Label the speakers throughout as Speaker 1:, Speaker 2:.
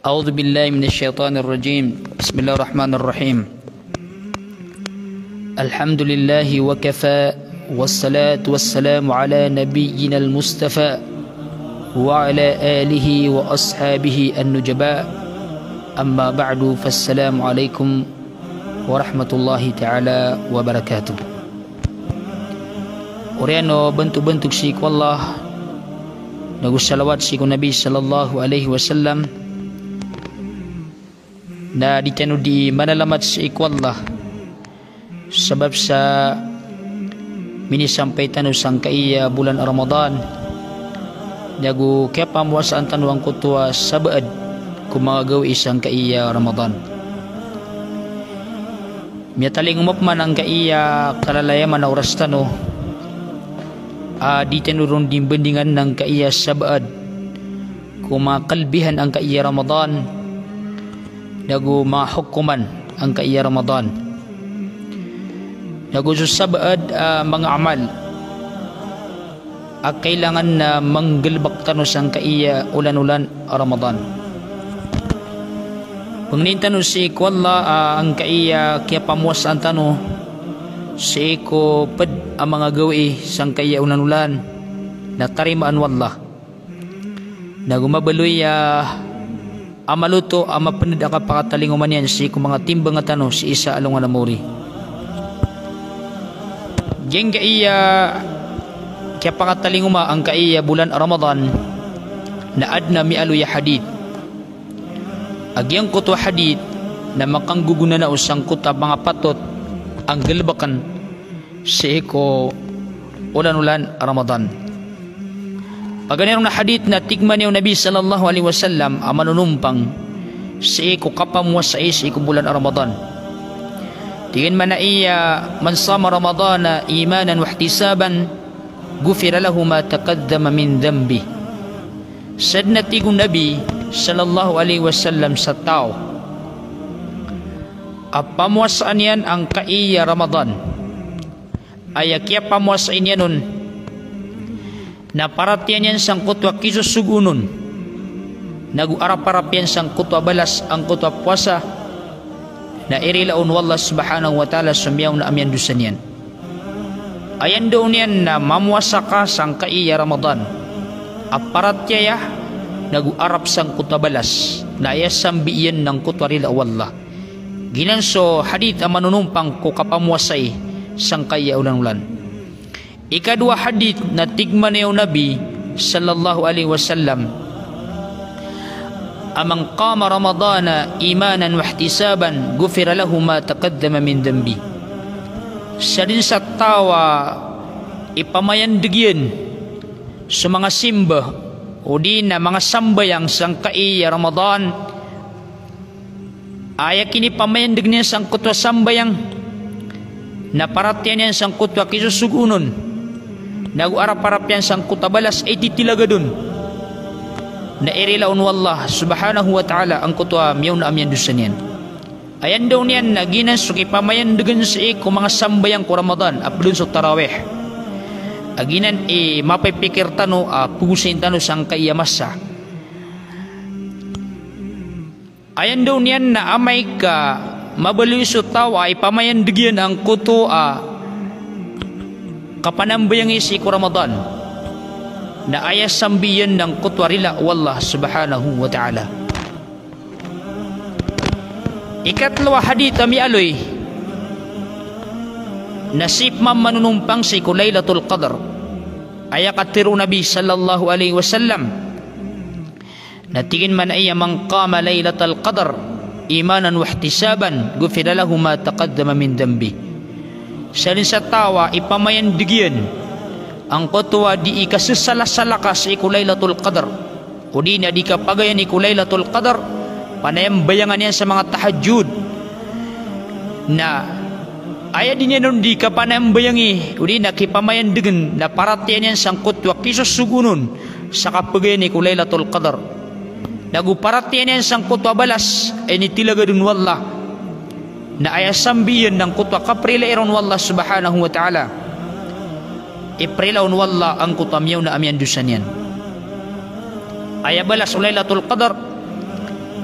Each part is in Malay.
Speaker 1: أعوذ بالله من الشيطان الرجيم. بسم الله الرحمن الرحيم. الحمد لله وكفى، والصلاة والسلام على نبينا المصطفى وعلى آله وأصحابه النجباء. أما بعد، فالسلام عليكم ورحمة الله تعالى وبركاته. Oriano bentuk-bentuk syik wallah nagu salawat syik Nabi sallallahu alaihi wasallam na ditanu di manalamat syik wallah sebab sa mini sampai tanu sangkaiya bulan Ramadan nagu kaya pamuasaan tanuang kutua sabaad kumagaw isang kaiya Ramadan. Miataling umapman ang kaiya kalalayaman na oras tanu di tenurun dimbandingan ng kaiya sabaad kumakalbihan ang kaiya Ramadan nagu mahukuman ang kaiya Ramadan nagu sabaad mga amal kailangan na manggalbak tanus ang kaiya ulan-ulan Ramadan. Pangnintan si kwalla ang kaiya kaya pamuasaan tanu si ko pad ang mga gawi sang kaya ulan-ulan na tarimaan wallah na gumabaloy amaluto amapanid akapakatalinguman yan si ko mga timbang at ano si isa along alamuri geng kaya kaya pakatalinguma ang kaya bulan Ramadan na adna mialuya hadid agyang kuto hadid na makangguguna na usang kuta mga patot ang galbakan si ko ulan-ulan Ramadan. Paganirong na hadith na tigman niyo Nabi sallallahu alaihi wasallam amanunumpang si ko kapamuas sa si ko bulan Ramadan. Tingin man na iya man sama Ramadan imanan wa ihtisaban gufira lahu ma taqaddama min dhanbi. Sad na tigung Nabi sallallahu alaihi wasallam sa tao pamuasaan yan ang kaiya Ramadan ay kaya pamuasaan yan nun na paratian yan sang kutwa kisusugunon nagu-arap-arap yan sang kutwa balas ang kutwa puasa na irilaon wallah subhanahu wa ta'ala sumiyaw na amyan dusan yan ayan doon yan na mamuasa ka sang kaiya Ramadan aparatya ya nagu-arap sang kutwa balas na ayasambi yan ng kutwa rila wallah. Ginanso hadith ang manunumpang ko kapamuasay sang kaya ulan-ulan. Ikadua hadith na tigman niyo Nabi sallallahu alaihi wasallam amang qama Ramadana imanan wa ihtisaban gufira lahu ma taqaddama min dhanbi. Sa din sa tawa ipamayandigyan sa mga simba o di na mga sambayang sang kaiya Ramadan aya kini pamayandig niya sang kutwa sambayang na paratian niya sang kutwa kisusugunon nagu-arap-arap yan sang kutwa balas ay titilaga dun na irilaon wallah subhanahu wa ta'ala ang kutwa miyaw na amyan dusan yan ayan daw niyan na ginasuki pamayandigan sa kung mga sambayang ko Ramadan apdun sa tarawih aginan mapipikir tano pugusin tano sang kaiyamasa ayan daw niyan na amay ka mabaloy sa tawa ay pamayandigyan ang kuto kapanambayang isi ko Ramadan na ayas sambiyan ng kutwarila wallah subhanahu wa ta'ala. Ikatlawa hadith ami aloy nasip manunumpang si ko Laylatul Qadr ayakatiru Nabi sallallahu alaihi wasallam natingin man ay man qama laylatal qadr imanan wa ihtisaban gufira lahu ma taqaddama min dhanbi. Sa tawa ipamayandigyan ang kutwa di ikasusala-salaka sa laylatul qadr o di na di kapagayan laylatul qadr panayang bayangan yan sa mga tahajjud na aya din yan nun di kapanayang bayangi o di na kipamayandigyan na paratian yan sang kutwa kisusugunon sa kapagayan laylatul qadr naguparatian yan sang kutwa balas ay nitilaga dun wallah na ayasambiyan ng kutwa kaprilairon wallah subhanahu wa ta'ala iprilaon wallah ang kutwa miyaw na amyan dusan yan ayabalas Laylatul Qadr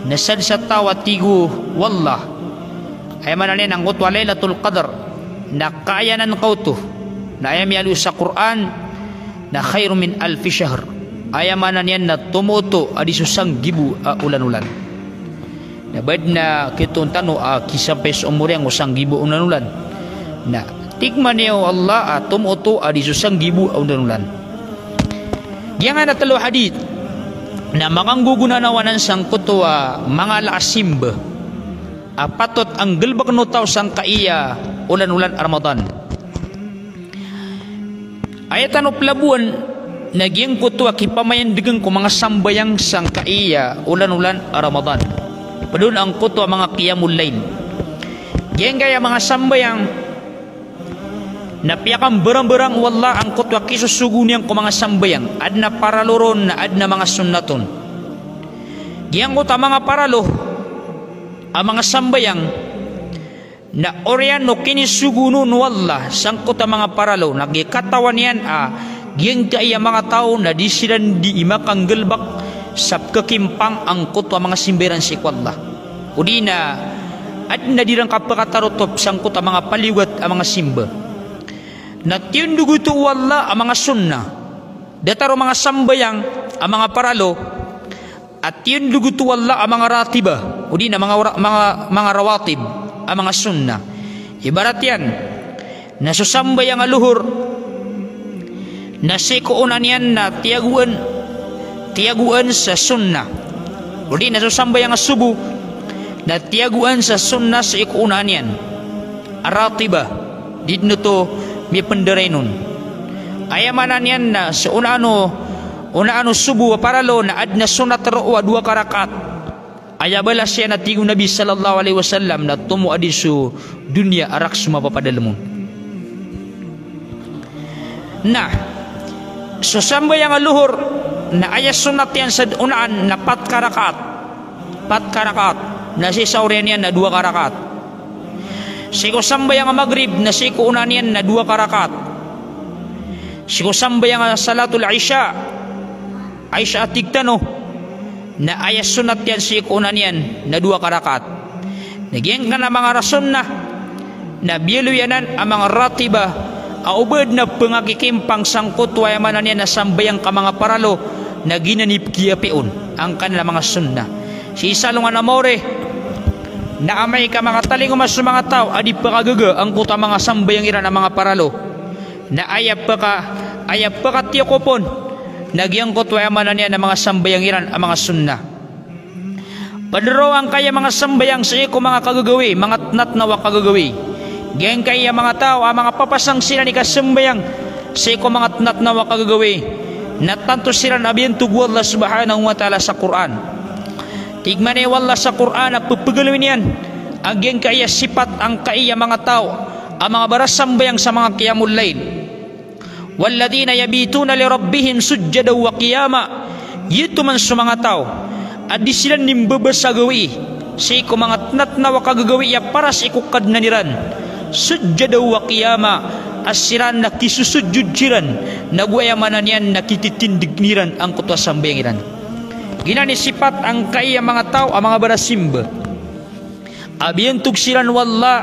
Speaker 1: nasad sa tawa tigu wallah ay manalin ang kutwa Lailatul Qadr na kayanan kautuh na ayam yalu sa Quran na khairu min alfi syahr ayamanan yan na tumuto adi susang gibu ulan-ulan na bad na kitong tano kisampay sa umur yang usang gibu ulan-ulan na tikman niyo Allah tumuto adi susang gibu ulan-ulan diyan na talo hadith na makanggugunanawanan sang kutwa mga laasimba patot ang gilbak no tao sang kaiya ulan-ulan Ramadan ayatan o pelabuan naging kutwa kipamayan digang ko mga sambayang sang kaiya ulan-ulan Ramadan padun ang kutwa mga qiyamul lail diyan kaya mga sambayang napiakang berang-berang wallah ang kutwa kisusuguniang ko mga sambayang adna paraloron na adna mga sunnaton diyan ko ta mga paralo ang mga sambayang na oryan no kinisugunun wallah sangkot ang mga paralo nagikatawan yan giyang kaya mga tao na di sila di imakang gelbak sa kakimpang ang kutwa mga simberan si wallah udi na at na dirang kapakatarotop sangkot ang mga paliwat ang mga simba na tiunduguto wallah ang mga sunna dataro mga sambayang ang mga paralo at tiunduguto wallah ang mga ratiba udi na mga rawatib ang mga sunna ibarat yan nasusambay ang aluhur nasikuunan yan na tiyaguan sa sunna udi nasusambay ang subu na tiyaguan sa sunna sa ikuunan yan aratiba didno to may penderay nun ayamanan yan na sa una subu paralo na adna sunat ro'wa 2 karakat ayabala siya na tigo Nabi sallallahu alaihi wasallam na tumu adisu dunia arak semua papadalamun nah susamba yang aluhur na ayas sunat yan sa unaan na 4 karakat na si saurian yan na 2 karakat siku samba yang maghrib na siku unan yan na 2 karakat siku samba yang salatul isya atigtano na ayas sunat yan sikunan yan na 2 karakat nagyan ka na mga rason na biyelo yanan ang mga ratiba aubad na pengakikimpang sangkot wayamanan yan na sambayang ka mga paralo na ginanip kiyapion ang kanila mga sunna si isalungan amore na amay ka mga taling umas sa mga tao adi pakagaga ang kuta mga sambayang iran ang mga paralo na ayap pa ka tiyokopon nagyang kutwayamanan niya ng mga sambayang iran ang mga sunna padro ang kaya mga sambayang sa iko mga kagagawi mga natnawa kagagawi gayang kaya mga tao ang mga papasang sila ni kasambayang sa iko mga natnawa kagagawi natanto sila nabiyantug wallah subhanahu wa ta'ala sa Quran tigman ay wallah sa Quran at pupugalawin yan ang gayang kaya sipat ang kaya mga tao ang mga barasambayang sa mga qiyamul lail والذين يبيتون لربهم سجدا وقياما yito man sa mga tao adi sila nimbabasagawi sa iko mga natnawa kagagawi ya para sa ikukad na niran sujada wa qiyama asiran na kisusujud siran nagwayamanan yan nakititindig niran ang kutwa sambayangiran ginani sipat ang kaya mga tao ang mga barasimba abiyantug siran wallah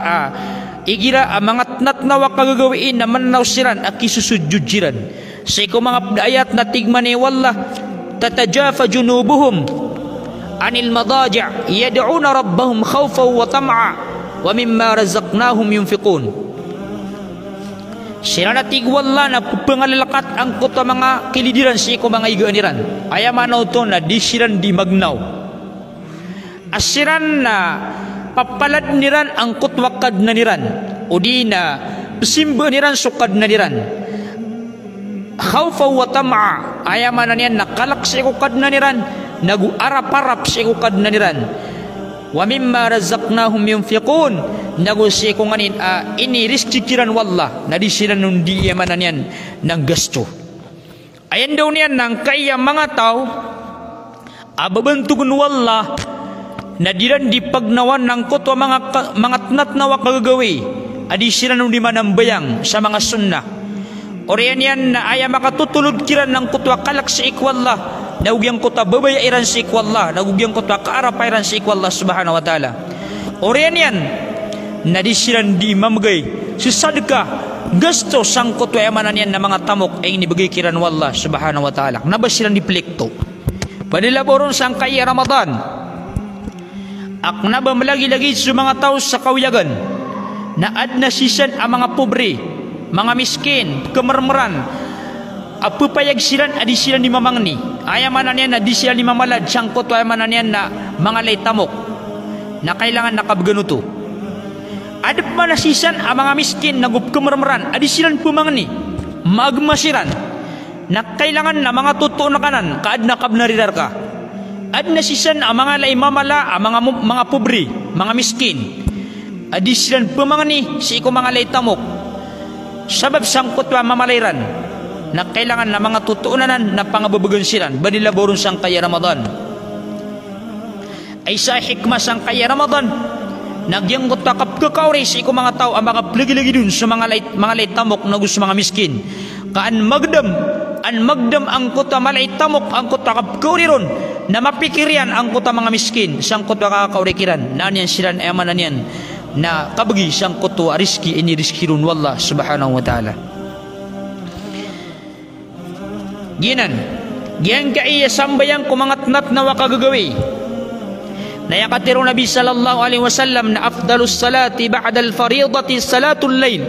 Speaker 1: igira ang mga natnawa kagagawiin na manaw siran at kisusujud siran sa iko mga ayat na tigman ni wallah tatajafa junubuhum anil madaja' yad'una rabbahum khawfan wa tam'a wa mimma razaqnahum yunfiqun sila na tigwalla na pangalakat ang kuta mga kilidiran sa iko mga igaaniran ayamanaw to na di siran di magnaw asiran na papalad niran ang kutwakad na niran o di na simba niran sukad na niran khawfa wa tam'a ayamanan yan nakalak sa ikukad na niran naguarap-arap sa ikukad na niran wa mimma razaqnahum yunfiqun nagusi ko nganin ini riskikiran wallah na di sila nun di yamanan yan ng gasto ayan daw niyan ng kaya mga tao ababantugun wallah na diran di pagnawan ng kutwa mga natnawa kagagawi adi sila nung di manambayang sa mga sunna oriyan yan na aya makatutulod kiran ng kutwa kalak sa ikwallah nagugyang kota babayairan si iku Allah, nagugyang kota kaarapairan si iku Allah subhanahu wa ta'ala. Orian yan na di silan di mamagay si sadaka gusto sang kota yamanan yan na mga tamok ay inibagay kiran wallah subhanahu wa ta'ala. Nabas silang di plikto panilaboron sang kaya Ramadan ak naba malagi-lagi sa mga tao sa kawiyagan na adna sisan ang mga pobre, mga miskin, kemermeran apupayag silan adi silan di mamangni ayamanan yan na di silan di mamalad sang kota yamanan yan na mga laytamok na kailangan nakabganuto. Ada panasisan ang mga miskin na kemermeran adi silan pumangni magmasiran na kailangan na mga totoo na kanan kaad na kabnaridar ka. Ad nasisan ang mga laimamala ang mga pobre, mga miskin adi silan pumangni si iko mga laytamok sabab sangkot wa mamalayran na kailangan na mga totoo na pangababagan silan banilaboron sang kaya Ramadan. Ay sa hikmah sang kaya Ramadan nagyang takap kakauri sa iko mga tao ang mga plagi-lagi dun sa mga laytamok na gusto mga miskin kaan magdam ang kota malaytamok ang kota kapkauri ron na mapikirian ang kota mga miskin sang kota kakaurikiran na yan sila na amanan yan na kabagi sang kota riski ini riski ron wallah subhanahu wa ta'ala. Ginan giyan kaiya sambayang kumangatnat na wakagagawi nayakatiro Nabi sallallahu alaihi wasallam na afdalus salati ba'dal faridati salatul lail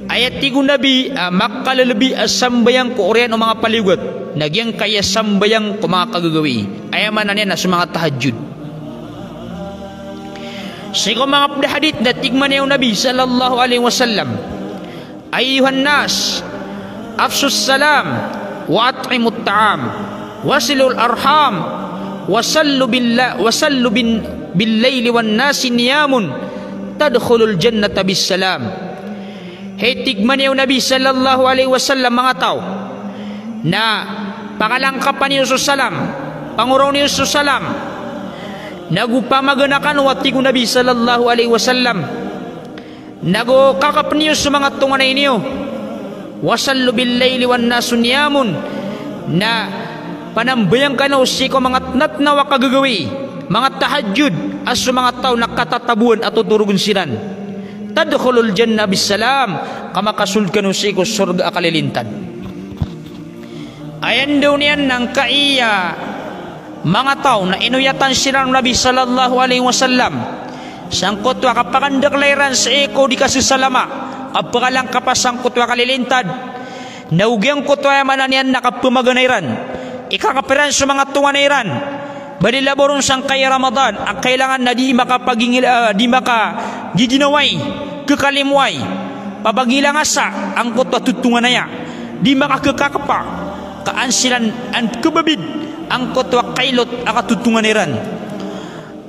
Speaker 1: ayat tigo Nabi makalalabi as sambayang ko orian o mga paligot nagyang kaya sambayang ko mga kagagawi ayaman na na sa mga tahajjud sigo mga hadith na tigman niyo Nabi sallallahu alaihi wasallam ayyuhan nas afsus salam wa at'imut ta'am wasilul arham wasallu bil laili wan nasi niyamun tadkhulul jannata bis salam. Hey tigman niyo Nabi sallallahu alaihi wasallam mga tao na pakalangkapan niyo sa salam panguraw niyo sa salam nagupamaganakan watigo Nabi sallallahu alaihi wasallam nagukakap niyo sa mga tunganay niyo wasallu bil laili wan nasu niyamun na panambayang ka na usiko mga tnat na wakagagawi mga tahajjud as mga tao nakatatabuan at tuturugun silan tadkhulul jannah bisalam kamakasul ka na usiko surga akalilintan. Ayan daw niyan ng kaiya mga tao na inuyatan sila ng Nabi sallallahu alaihi wasallam sangkot wa kapakandaklairan sa iko di kasisalama apakalang kapasangkot wa kalilintad naugyang kutwa manan yan nakapumaganayran ikakapiran sa mga tunganayran banilaboron sang kaya Ramadan ang kailangan na di makagiginaway kakalimway pabagilangasa ang kutwa tutunganaya di makakakapa kaan silan ang kababid ang kutwa kailot akatutunganayran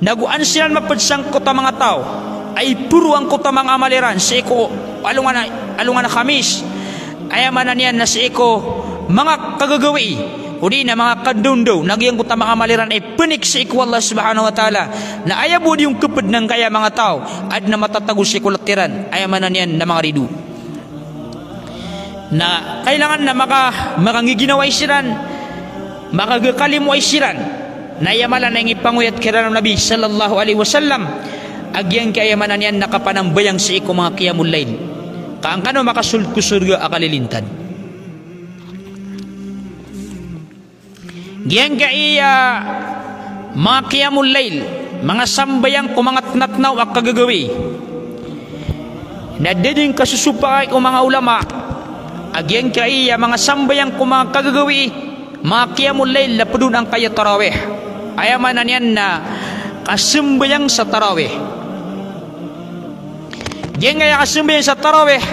Speaker 1: naguan silan mapadsang kutwa mga tao ay puro ang kutwa mga amaliran sa iko alungan na kamis ayamanan yan na sa iko mga kagagawi uli na mga kadundaw nagyang kuta mga maliran ay penik sa iku Allah subhanahu wa ta'ala na ayabod yung kapad ng kaya mga tao at na matatagos sa kulatiran ayamanan yan na mga ridu na kailangan na makangiginaway siran makagakalimway siran na ayamalan na yung ipanguyat kira ng Nabi sallallahu alaihi wasallam agyang kayamanan yan nakapanambayang sa iku mga qiyamul layl kaang kano makasulkusurga akalilintan. Giyan kaiya mga qiyamul layl mga sambayang kumangatnatnaw at kagagawi na din kasusupakay ko mga ulama agyan kaiya mga sambayang kumang kagagawi mga qiyamul layl lapudun ang kaya tarawih ayamanan yan na kasambayang sa tarawih giyan kaya kasambayang sa tarawih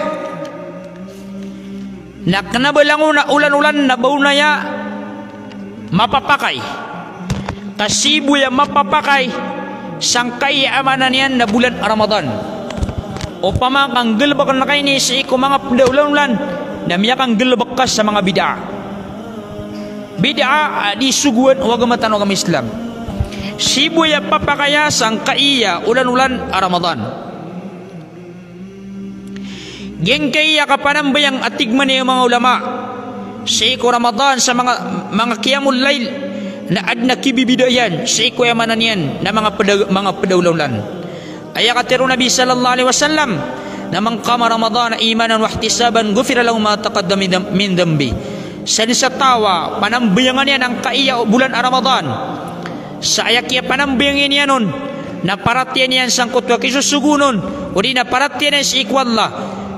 Speaker 1: na kanabalango na ulan-ulan na baunaya mapapakay kasibu ya mapapakay sangkay amanan yan na bulan Ramadan o pamakang galbak na kayo ni sa iko mga pudaulan na miyakang galbak ka sa mga bid'a di suguan o agamatan o agam Islam sibu ya papakaya sangkay ya ulan-ulan Ramadan geng kaya kapanambayang atigman niya mga ulama sa iko Ramadan sa mga qiyamul lail na adna kibibidayan sa iko yamanan yan na mga pedawlawlan. Ay katero Nabi sallallahu alaihi wasallam na man qama Ramadan imanan wa ihtisaban ghufira lahu ma taqaddama min dhanbi. Sa tawa panambayangan yan ang kaiya bulan Ramadan. Sa ayakya panambayangan yan nun na paratian yan sang kutwa kisusugunon o di na paratian yan sa ikwalla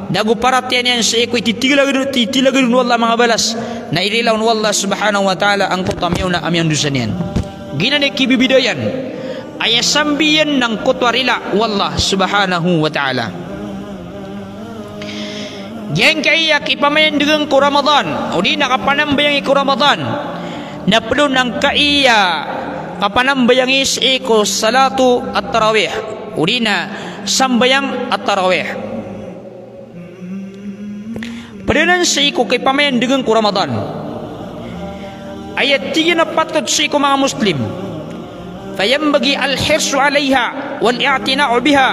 Speaker 1: naguparatian yan sa ikwa titilagan wallah mga balas na ililaw wallah subhanahu wa ta'ala ang kutamiyaw na amyan dusan yan ginani kibibidayan ay sambiyan ng kutwa rila wallah subhanahu wa ta'ala. Yang kaya ipamayan dengan ko Ramadan o di nakapanambayang ko Ramadan na pedo ng kaya kapanambayang ko salatu at tarawih o di na sambayang at tarawih pedanan sa iko ipamayan dengan ko Ramadan ayat 3 na patut sa iko mga Muslim fayambagi al-hirsu alaiha wal-i'tina'u biha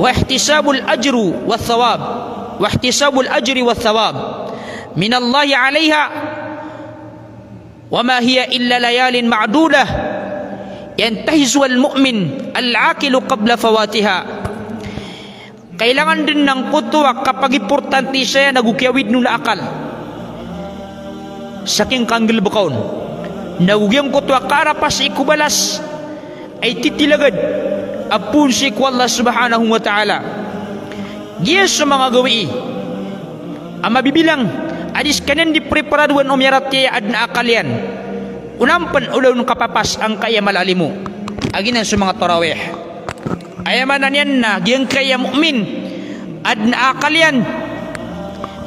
Speaker 1: wa ihtisabul ajru wa thawab واحتساب الأجر والثواب من الله عليها وما هي إلا ليال معدودة ينتهزها المؤمن العاقل قبل فواتها. Kailangan din ng kutwa kapag importante siya nagukiyawid nung akal saking kanggil bakaon nagugyang kutwa karapas ikubalas ay titilagad apun si Allah subhanahu wa ta'ala. Yes sa mga gawi ang mabibilang adis kanan di preparaduan umyarat kaya adna akalian unampan ulaw ng kapapas ang kaya malalimu aginan sa mga tarawih ayamanan yan na giyang kaya mu'min adna akalian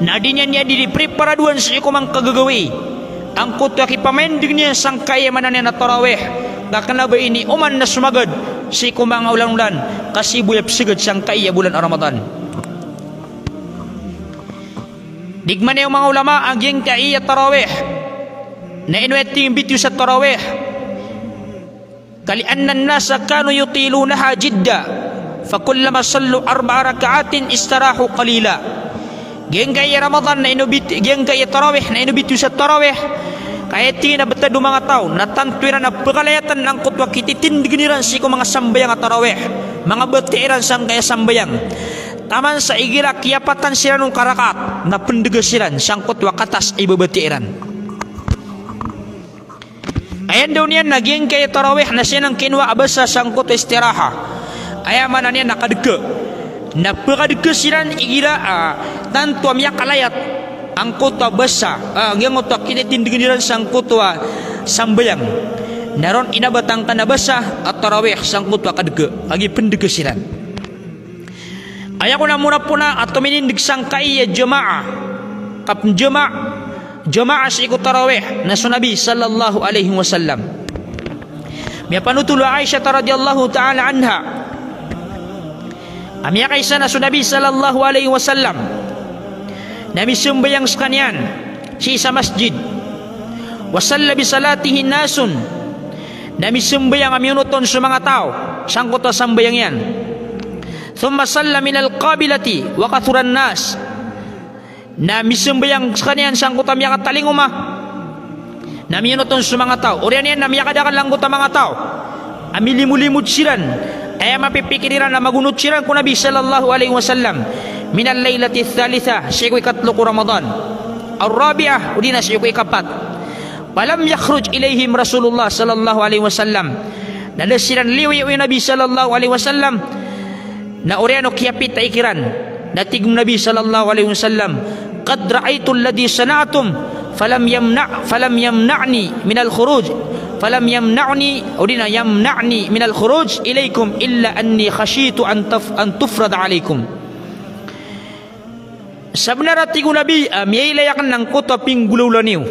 Speaker 1: na di niya di preparaduan sa ikumang kagagawi ang kutwa kipamendig niya sang kaya manan yan na tarawih kakana ba ini uman na sumagad sa ikumang ulan-ulan kasi buyap sigad sang kaya bulan Ramadan. Digman yung mga ulama ang yung kaiya tarawih na inueting bityo sa tarawih kalian nan nasa kanu yutilunaha jidda fakullama sallu 4 rakaatin istarahu qalila. Yung kaiya Ramadan na inubit yung kaiya tarawih na inubityo sa tarawih kaya tingin na batado mga tao natantwiran na pagkalayatan ng kutwa kititindigniran si ko mga sambayang at tarawih mga batiran sang kaya sambayang taman sa igira kiyapatan sila nung karakat na pendegas sila sangkot wakatas ibabatiran ayan daw niya naging kaya tarawih na siya ng kinwa abasa sangkot istiraha ayaman na niya nakadeka napakadeka sila igira tanto amya kalayat ang kutwa basa ang kutwa kinitindiganiran sangkot wa sambayang naron inabatang ka na basa at tarawih sangkot wa kadeka agi pendegas sila. Ayaw ko na muna po na at tuminindig sang kaiya jama'a kap jama'a sa ikot tarawih na sunabi sallallahu alaihi wasallam may panutulo Aisha radhiyallahu ta'ala anha amya kaysa na sunabi sallallahu alaihi wasallam na misumbayang sa kanyan si sa masjid wasalla bisalatihi nasun na misumbayang amyunuton sa mga tao sangkot wa sambayang yan thumma salla min al-qabilati wa kathuran nas na misumbayang kanyan sang kutam yakat talinguma na minuton sa mga tao urian yan na miyakadakan lang kutam mga tao amilimulimut siran ay mapipikiriran na magunot siran ko Nabi sallallahu alaihi wasallam min al-laylati thalitha siya'y katlo ko Ramadan al-rabi'ah udina siya'y kapat palam yakhruj ilayhim Rasulullah sallallahu alaihi wasallam nadasiran liwi Nabi sallallahu alaihi wasallam na oriano kiyapit ta ikiran natigum Nabi sallallahu alaihi wasallam qad ra'aytu alladhi sana'tum falam yamna'ni min al-khuruj falam yamna'ni udina yamna'ni min al-khuruj ilaykum illa anni khashitu an tufrad alaikum sabnara tigu Nabi amiyailayakan ng kota pinggululaniw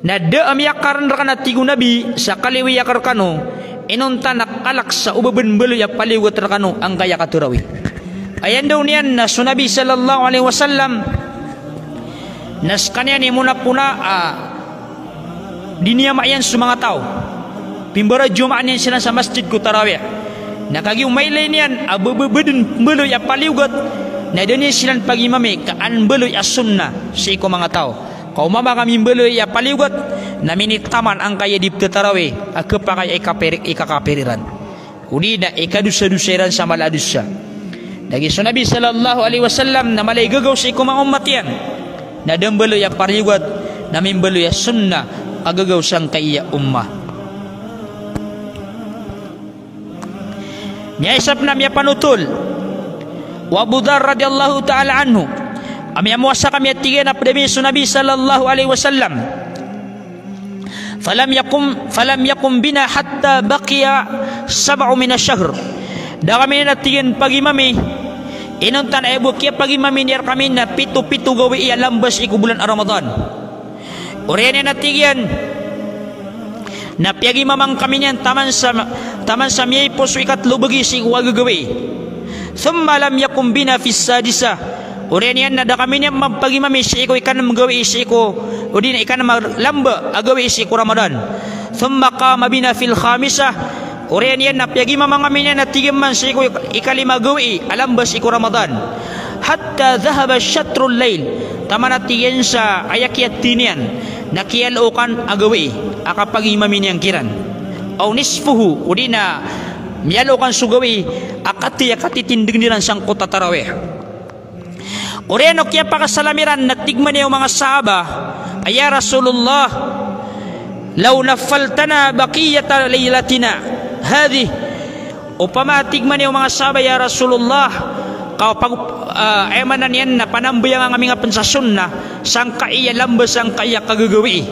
Speaker 1: na da amiyakaran rakana tigu Nabi sa kaliwiyakar kano inunta nakalak sa ubaben belo ya paliwat rakano ang kaya katurawi ayan daw niyan na sunabi sallallahu alaihi wasallam nas kanya ni muna puna diniyama yan sa mga tao pimbara jumaan yan sila sa masjid ko tarawih nakagiw mailay niyan abababeden belo ya paliwat na doon silang pagimami kaan belo ya sunna sa iko mga tao kau mama kami belu ya paliugat na minit taman ang kaya di tarawih kepakai ikakapiriran udina ikadusa-dusairan sama ladusa lagi so Nabi sallallahu alaihi wasallam na malay gagaw sa ikumang umat yan na dembelu ya paliugat na mimbelu ya sunnah agagaw sang kaya ummah niyaisap na miya panutul wa Abu Dzar radhiyallahu ta'ala anhu ami amuasa kami tiga na pdemi Nabi sallallahu alaihi wasallam falam yakum bina hatta baqiya 7 min asy-syahr da kami na tigen pagi mami inuntan ay bukia pagi mami niar kami na pitu gawi iya lambas iku bulan Ramadan oriane na tigen na piagi mamang kami niyan taman sa miyay poso ikatlo bagi si wagagawi thumma lam yakum bina fi sadisa orian na da kami niya mapagi mami si iko ikan magawi si iko udin ikan lamba agawi si iko Ramadan thumma qama bina fil khamisah orian na piagi mamang kami niya na tigaman si iko ikalima gawi alamba si iko Ramadan hatta dhahaba syatrul lail tamana tigen sa ayakyat tinian nakialukan agawi akapagi mami niyang kiran au nisfuhu udina miyalukan sugawi akati tindigniran sang kota tarawih Oriano kaya pakasalamiran natigman niya mga sahaba ay Rasulullah law nafaltana baqiyata laylatina hadhi upama tigman niya mga sahaba ya Rasulullah kau pag ayamanan yan na panambayang ang aming pensasun na sangka iya lambas sangka iya kagagawi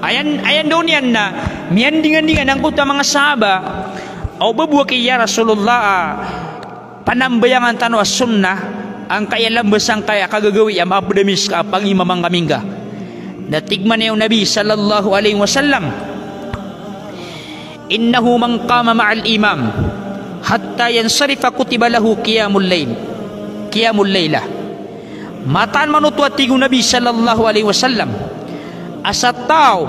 Speaker 1: ayan doon yan na miyandingan-dingan ang kuta mga sahaba o babuwa kaya Rasulullah panambayang ang tanwa sunnah ang kaya lambas ang kaya kagagawi ang mapudamis ka pangimamang kamingga natigman niya yung Nabi sallallahu alaihi wasallam innahu man qama ma'al imam hatta yansarifa kutiba lahu qiyamul layla mataan manutwa tigu Nabi sallallahu alaihi wasallam asa tao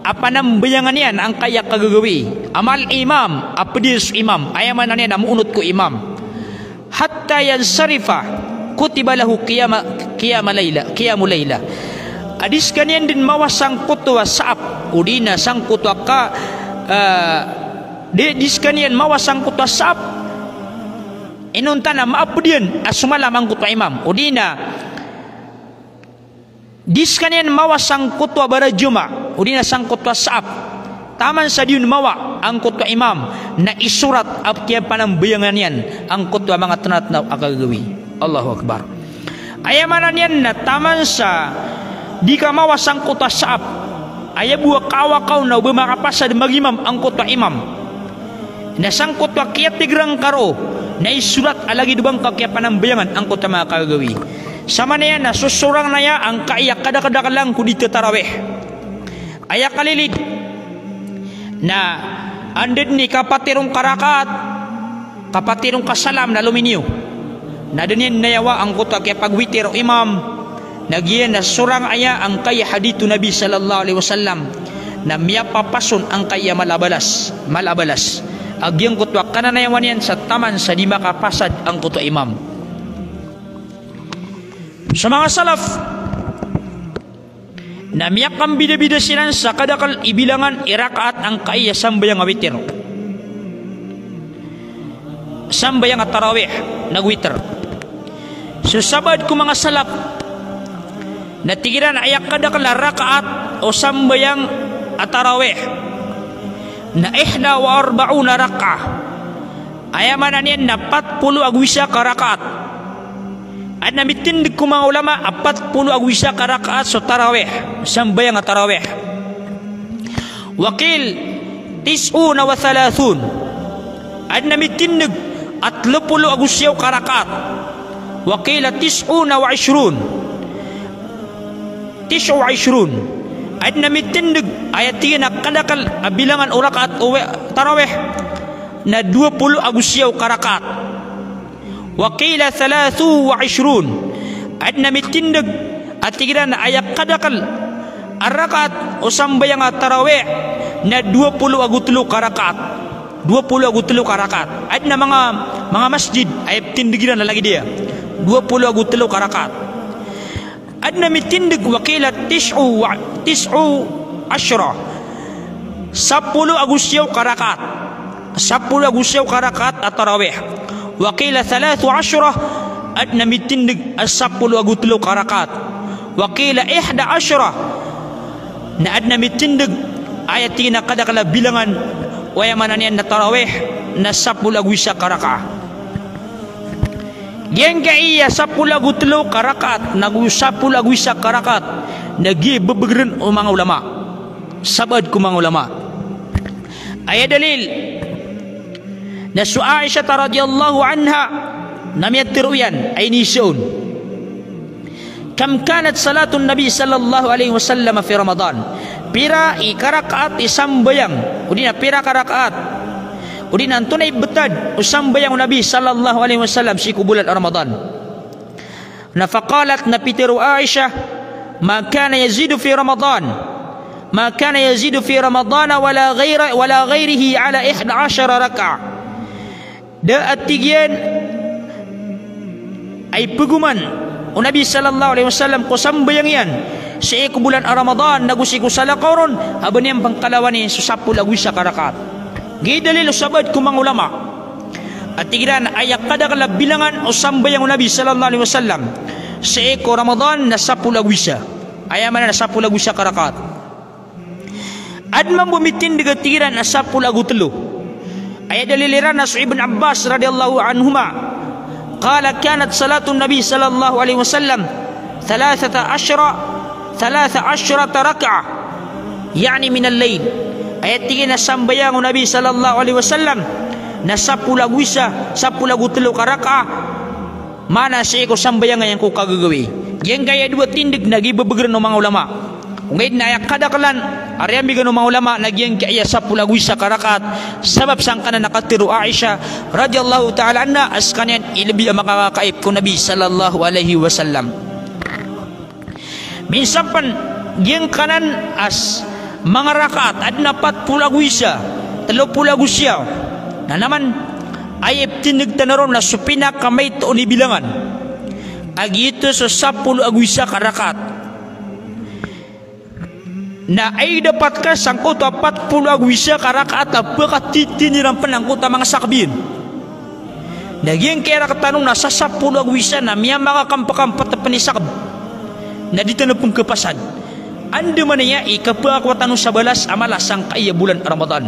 Speaker 1: apanambayangan yan ang kaya kagagawi amal imam apedis imam ayaman yan amunut ko imam hatta yansarifa kutiba lahu qiyamul layla adis kanian din mawasang kutwa saap udina sang kutwa ka dis kanian mawasang kutwa saap inuntana maapudin asumala mang kutwa imam udina dis kanian mawasang kutwa barajuma udina sang kutwa saap taman sa diun mawa ang kutwa imam na isurat at kaya panambayangan yan ang kutwa mga tanat na akagawi Allahu Akbar ayamanan yan na taman sa di ka mawas ang kutwa saap ayabuwa kawakaw na bumakapasad magimam ang kutwa imam na sang kutwa kaya tigrang karo na isurat alagi dubang kaya panambayangan ang kutwa mga akagawi sama na yan na susurang na ya ang kaya kada-kada lang kudito tarawih ayak kalilid na andid ni kapatirong karakat kapatirong kasalam na luminyo na din nayawa ang kutwa kaya pagwitir o imam nagyan na surang aya ang kaya haditu Nabi sallallahu alaihi wasallam na miya papason ang kaya malabalas agyang kutwa kananayawan yan sa taman sa di makapasad ang kutwa imam sa mga salaf na miyak ang bida-bida sinan sa kadakal ibilangan irakaat ang kaya sambayang awitir sambayang at tarawih nagwitir so sabad ko mga salap na tigiran ayak kadakal rakaat o sambayang at tarawih na 41 raka ayamanan yan na 40 agwisa karakaat at namitindig ko mga ulama 40 agwisa karakaat so tarawih sambayang at tarawih wakil 39 at namitindig at 30 agwisa karakaat wakil 29 at namitindig ayat na kadakal bilangan urakaat o tarawih na 20 agwisa karakaat wakila 23 at namitindig at tigiran na ayak kadakal arakat o sambayang at tarawih na 20 agutlo karakaat 20 agutlo karakaat at na mga masjid ay tindigiran na lagi dia 20 agutlo karakaat adna mitindig wa qila tis'u asyra 10 agusyaw karakat 10 agusyaw karakat at-tarawih wa qila 13 adna mitindig 10 agutlo karakat wa qila 11 na adna mitindig ayat tina kadakala bilangan waya mananian na tarawih na 10 agusya karakat yang iya 10 agutlo karakat nagu 10 agusya karakat nagi bebegren o mga ulama sabad ko mga ulama ay dalil na su Aisyah radhiyallahu anha namiyat tiruyan ay nisun kam kanat salatun nabi sallallahu alaihi wasallam fi ramadan pira ikarakaat isambayang udina pira karakaat udina tunay betad usambayang nabi sallallahu alaihi wasallam si bulan ramadan na faqalat napitiru Aisyah ma kana yazidu fi ramadan ma kana yazidu fi ramadan wala ghairihi ala 11 rak'ah da atigian ay peguman o Nabi sallallahu alaihi wasallam ko sambayang yan sa bulan Ramadan nagusi ko sala karon haban yang pangkalawan ni susapul agwisa karakat gidalil usabad ko mga ulama at tigiran ay kada kala bilangan o sambayang o Nabi sallallahu alaihi wasallam sa Ramadan na sapul agwisa ayaman na sapul agwisa karakat adman bumitin diga tigiran na sapul agutlo ay daliliran na sa Ibn Abbas radhiyallahu anhuma qala kanat salatun nabi sallallahu alaihi wasallam 13 rak'ah yani min al-layl ayat tingin na sambayang o Nabi sallallahu alaihi wasallam na 10 agwisa 10 agutlo karaka mana siya ko sambayang yang ko kagagawi yang kaya dua tindig nagi bebegren ng mga ulama ngayon na kadakalan ariyan bigan ng mga ulama nagyang kaya 10 agwisa karakat sabab sang kana nakatiru Aisyah radhiyallahu ta'ala anha as kanyan ilabi ang makakaip ko Nabi sallallahu alaihi wasallam minsan pan yang kanan as mga rakaat at na 40 agwisa 30 agusya na naman ay tinigtanaron na supina kamay to ni bilangan agito sa 10 agwisa karakat na ay dapat ka sangkot 40 agwisa karakat apakah titiniran panangkot mga sakbin naging kaya katanong na sa 10 agwisa na miya makakampakampat na panisakab na dito na pong kapasan ando man niya ikapakwatan sa balas amalas ang kaya bulan Ramadan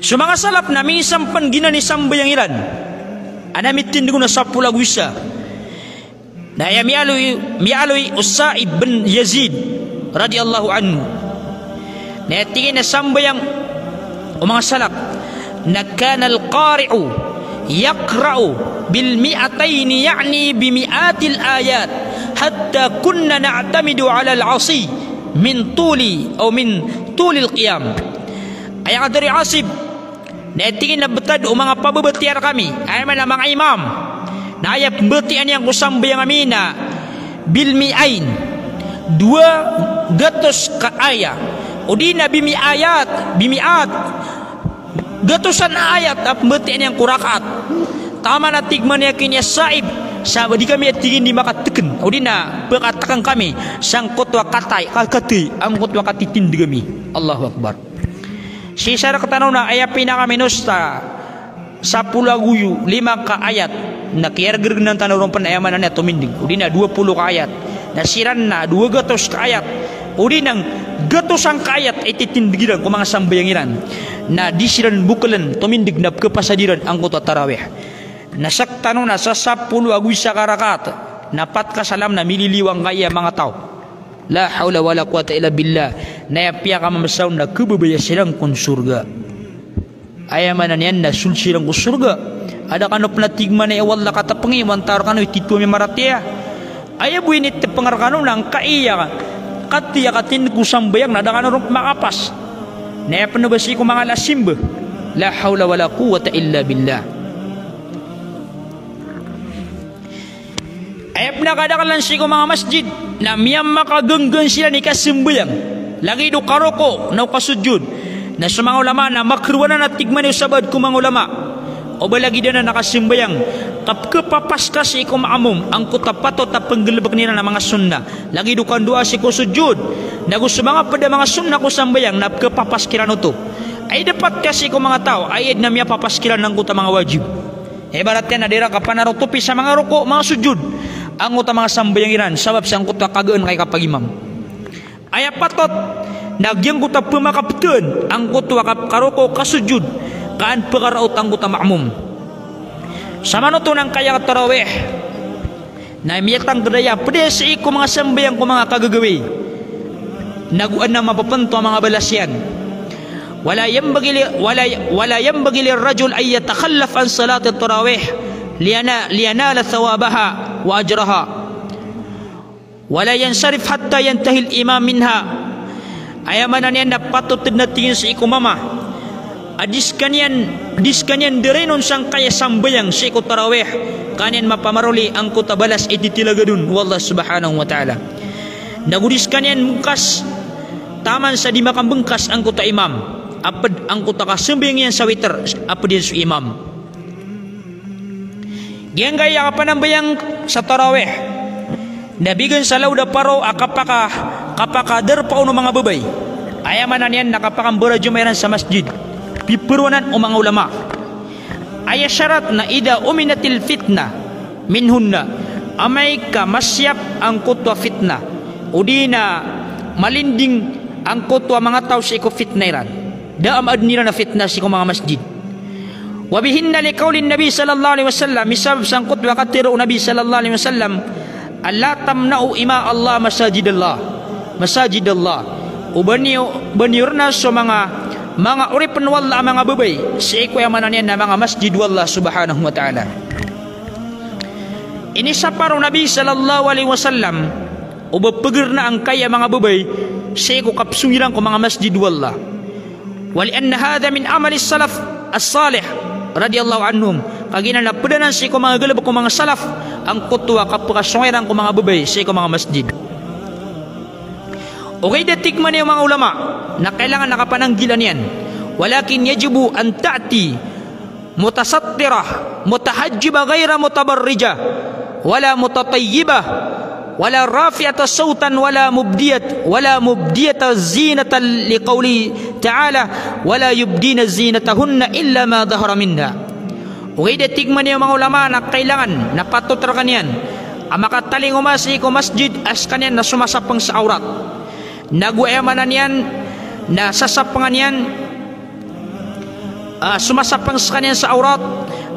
Speaker 1: so mga salap na minsan pan ginani sambayang iran anamitin ko na 10 agwisa na mialoy Usaib bin Yazid radhiyallahu anhu na tingin na sambayang o mga salap na kana al-qari'u yaqra'u bil mi'atayn yani bi mi'atil ayat hatta kunna na'tamidu 'ala al-'asi min tuli al-qiyam ay adri asib na tingin na betad o mga pababatiar kami ay man mga imam na ayat betian yang kusambayang amin na bil mi'ain 200 ka aya o di na bimi'at gatusan ayat at betian yang kurakat tama na tigman niya kinya saib sa di kami at tigin di makateken o di na pagkatakan kami sang kutwa katay ang kutwa katitin di kami Allahu Akbar si sara katanaw na ayat pinakaminusta 10 aguyu 5 ka ayat na kiyarger ng tanawang panayaman na tumindig o di na 20 ka ayat na siran na 200 ka ayat o di nang gatusang ka ayat ay titindigiran kung mga sambayangiran na di siran bukalan tumindig na kapasadiran ang kutwa tarawih nasaktan na sa 10 agwisa karakat napat kasalam na mililiwang kaya mga tao la hawla wala quwata illa billah na yapya ka mamasaw na kubabaya silang kun surga ayaman na niyan na sulsilang kun surga ada kanop na tigman na iwala katapangi wantar kano ititu mi maratia ayabu ini te pengarkano nang kaiya katiya katin kusambayang na ada kano makapas na yapan na basi ko mga lasimba la hawla wala quwata illa billah ayap na kadakalan siya mga masjid na miyang makaganggan sila ni kasimbayang lagi do karoko na kasudjud na sa mga ulama na makruwanan at tigman yung sabad kung mga ulama o balagi na nakasimbayang kap kepapas kasi ko maamum ang kutapato ta penggelebek nila na mga sunnah lagi dukan doa si ko sujud nagu semanga pada mga sunnah ko sambayang na kepapas kiran to ay dapat kasi ko mga tao ayad na miya papas kiran ng kuta mga wajib ibaratnya na dira kapanaro tupi sa mga ruko mga sujud ang kuta mga sambayang iran sabab sang kuta kagaan kay kapag imam ay patot nagyang kuta pumakapten ang kuta karuko kasujud kaan pagaraot ang kuta maamum sama no tunang kaya tarawih na miyatang gedaya pede si ko mga sambayang ko mga kagagawi naguan na mapapanto mga balasyan wala yanbaghi lirrajul ay yatakhallaf an salat at-tarawih liyanala thawabaha wa ajraha wala yansarif hatta yantahi al-imam minha ayamanan yan na patut na tingin si ko mama Adis kanyan direnon sang kaya sambayang si ko tarawih kanyan mapamaruli ang ko tabalas ititilagadun wallah subhanahu wa ta'ala nagudis kanyan mungkas taman sa di makambengkas ang ko ta imam apad ang ko ta kasambayang yan sa witer apad yan su imam gyan gaya kapanambayang sa tarawih nabigan sa lauda paro kapaka derpa uno mga babay ayamanan yan nakapakambura jumayran sa masjid piperwanan o mga ulama ay syarat na ida uminatil fitna minhunna amay ka masyap ang kutwa fitna udi na malinding ang kutwa mga tao sa iko fitnairan daam adnira na fitna sa iko mga masjid wabihinna li kaulin nabi sallallahu alaihi wasallam misab sang kutwa katiro nabi sallallahu alaihi wasallam alla tamna'u ima Allah masajidallah ubaniurna so mga uripan wala mga babay si ikuyamanan yan na mga masjid wallah subhanahu wa ta'ala ini saparo nabi sallallahu alaihi wasallam ubapagir na ang kaya mga babay si ikukapsungiran ko mga masjid wallah wali anna hadha min amali salaf as-salih radiyallahu anhum kagina na padanan si ko mga galab ko mga salaf ang kutwa kapakasungiran ko mga babay si ko mga masjid okay datikman yung mga ulama na kailangan nakapananggilan yan walakin yajibu an ta'ti mutasattirah mutahajjiba ghaira mutabarrija wala mutatayyibah wala rafi'ata sautan wala mubdiyata zinatan liqawli ta'ala wala yubdina zinatahunna illa ma dhahara minha okay datikman yung mga ulama na kailangan na patutrakan yan ang makataling umasi ko masjid as kanyan na sumasapang sa aurat naguayamanan yan na sasapangan yan sumasapang sa kanyan sa aurat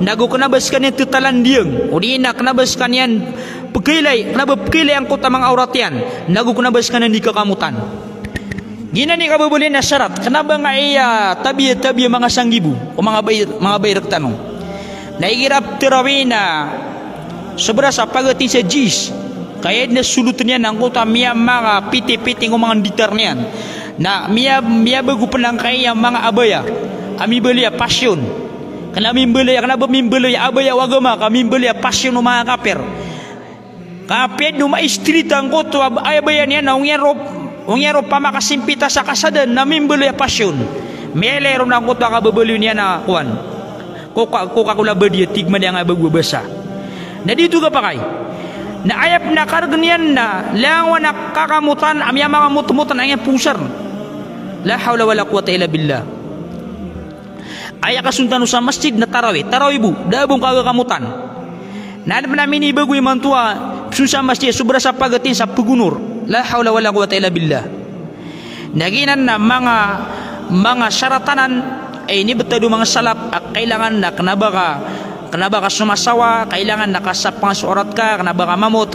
Speaker 1: nagukunabas kanyan tutalandiang o di na kanabas kanyan pagkilay ang kuta mga aurat yan nagukunabas kanyan di kakamutan gina ni kababulin na syarat kanaba nga iya tabi mga sanggibu o mga bayrak tanong naigirap tirawin na sobra sa pagati sa jis kaya na sulutan yan ang kuta miya mga piti-piting o mga ditar niyan na miya bago pa lang kaya mga abaya kami beli pasyon kami beli abaya wagama kami beli pasyon o mga kaper kapit no maistrita ang kuta abaya niyan na ungyero pa makasimpita sa kasadan na mimbeli pasyon melero na ang kuta kababali niya na kuwan kukakula ba diya tigman niya nga bagbabasa na dito ka pa kay na ayap na karganian na langwa na kakamutan amya mga mutumutan ang pusar la hawla wala quwata illa billah aya kasuntan sa masjid na tarawih bu dabong kagakamutan na namin ibagoy mantua sa masjid sobra sa pagatin sa pugunur la hawla wala quwata illa billah naginan na mga syaratanan ay ini betado mga salap kailangan na kenapa ka sumasawa kailangan nakasapang surat ka kenapa ka mamot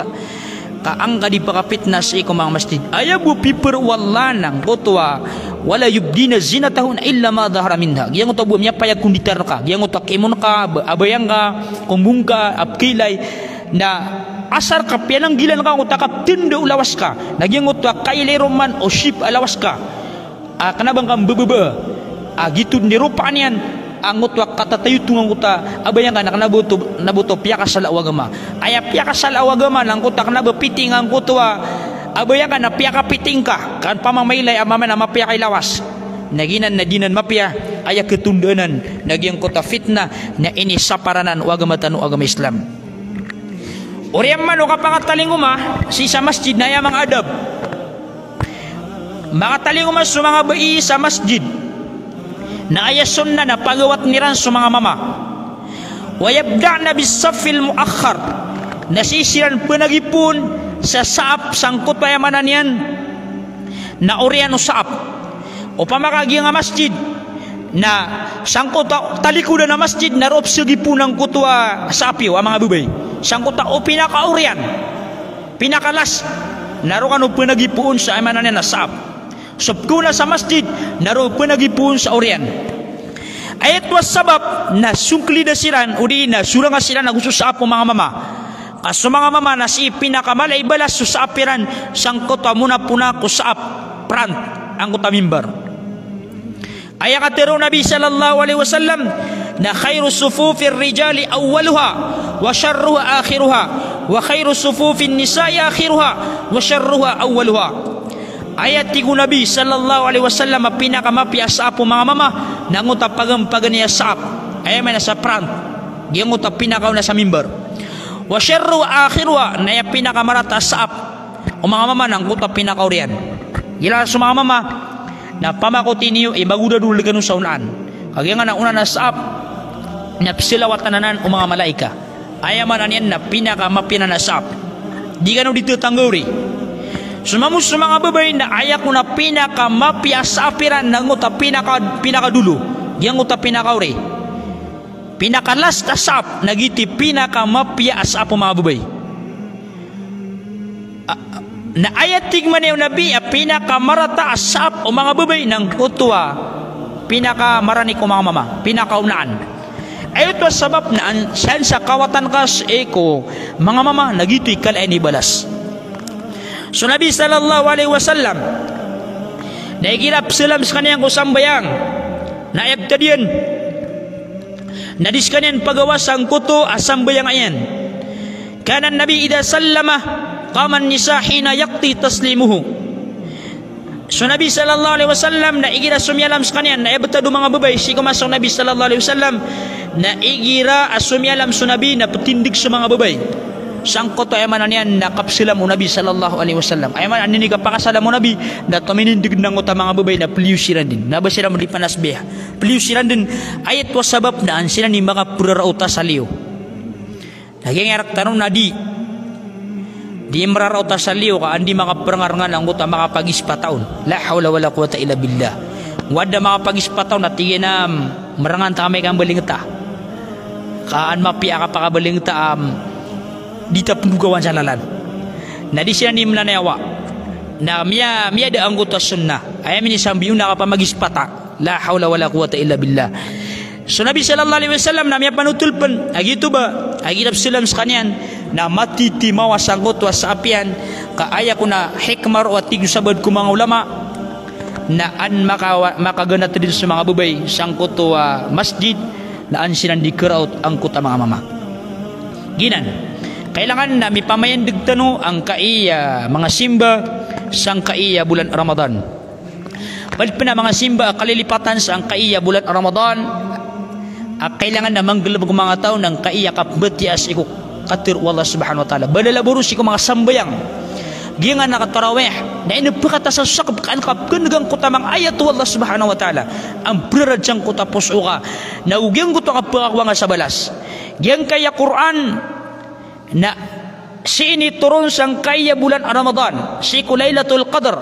Speaker 1: kaangga di pakapitnas iko mga masjid ayabu piper wallanang botwa wala yubdina zinatahun illa ma dhahara minha yang utabu miya payag kunditar ka yang utak imun ka abayang ka kumbung ka apkilay na asar ka pianang gilan ka utak tindo ulawas ka nagyang utak kailero man o ship alawas ka kenapa ka bebebe gitu nirupaan yan angut wa kata tayo tungang kuta abayang anak nabuto piyaka sa lawagama aya piyaka sa lawagama lang kuta kana bepiting ang kutwa abayang kana piyaka piting ka kan pamamaylay amaman na mapiyakay lawas naginan na dinan mapya aya ketundanan nagyang kota fitnah na ini saparanan o agama tanu agama Islam. Oriam man o kapangataling si sa masjid na yamang adab. Makataling sa mga bai sa masjid na aya sunna na pagawat niran sa mga mama. Wayabda na bisafil muakhar nasisiran penagipun sa saap sangkot payamanan yan na orian o saap o pamakagi nga masjid na sangkot talikudan na masjid na rob sagipun ng kutwa sapi o mga bubay sangkot o pinakaorian pinakalas narokan o penagipuon sa amanan yan na saap subkuna sa masjid naro penagipuon sa orian. Ayat was sabab na sungkli na siran o di na surang siran na gusto sa apo mga mama. Kaso mga mama na si pinakamalay balas sa apiran sang kota muna puna ko sa prant ang kota mimbar. Ayat katero Nabi sallallahu alaihi wasallam na khairu sufufir rijali awwaluha wa syarruha akhiruha wa khairu sufufin nisa'i akhiruha wa syarruha awwaluha. Ayat tigu Nabi sallallahu alaihi wasallam pinakamapya sa apo mga mama nanguta pagampagan niya sa ap ay may nasa prant diyan nguta pinakaw na sa mimbar wa syarru akhiruha na ya pinakamarata sa ap o mga mama nanguta pinakaw riyan gila sa mga mama na pamakuti niyo maguda dulu ganun sa unaan kaya nga na una na sa ap na pisilawatanan o mga malaika ayaman yan na pinakamapya na sa ap di ganun dito tangguri. Sumamus sa mga babae na ayak mo na pinakamapya sa apiran na nguta pinakadulo diyan nguta pinakauri pinakalas tasap nagiti pinakamapya sa apo mga babae na ayat tigman yung nabi pinakamarata asap o mga babae ng kutwa pinakamarani ko mga mama pinakaunaan. Ayot was sabab na sa kawatan kas eko mga mama nagito ikalay ni balas. So Nabi sallallahu alaihi wasallam naikilap salam sa kaniyang kusambayang na ebtadiyan nadis kaniyang pagawas ang kuto asambayang ayan kanan Nabi ida sallama qaman nisa hina yakti taslimuhu. So Nabi sallallahu alaihi wasallam naigira sumyalam sa kaniyang na ebtadu mga babay si kumasok Nabi sallallahu alaihi wasallam naigira asumyalam sa Nabi na patindig sa mga babay sangkot ay man yan nakapsilam o Nabi sallallahu alaihi wasallam ay man anini ka pakasalam mo Nabi na tuminindig ng uta mga babay na peliusiran din naba sila mo di panasbih peliusiran din ayat was sabab na sila ni mga purarauta sa liyo naging arak tanong na di mararauta sa liyo ka andi mga perangarangan ang uta mga pagispataon la hawla wala quwata illa billah wada mga pagispataon na tigin marangan tamay kang balingta kaan mapia ka pakabalingta dita pendugawan jalalan na di siya ni mlanayawa na miya da anggota sunnah ay mini sambiun na kapamagispata la hawla wala quwata illa billah. So Nabi sallallahu alaihi wasallam na miya panutulpan agito ba agitap silam sa kanyan na matitimawa sanggot wa sa apian kaaya ko na hikmar o tig sabad ko mga ulama na an makaganat din sa mga babay sangkot wa masjid na an sinan dikeraut ang kuta mga mama ginan kailangan na mipamayandig tano ang kaiya mga simba sang kaiya bulan Ramadan. Balik pa na mga simba kalilipatan sa ang kaiya bulan Ramadan kailangan na manggalab ng mga tao ng kaiya kapbetias iku katir Allah subhanahu wa ta'ala balalaburo si mga sambayang giyan nakatarawih na inapakata sa sakap kaan kapkanagang kutamang ayat Allah subhanahu wa ta'ala ang praradyang kutapos uka na ugyang kuto kapakwa nga sa balas giyan kaya Quran na si ini turun sang kaya bulan Ramadan si Lailatul Qadr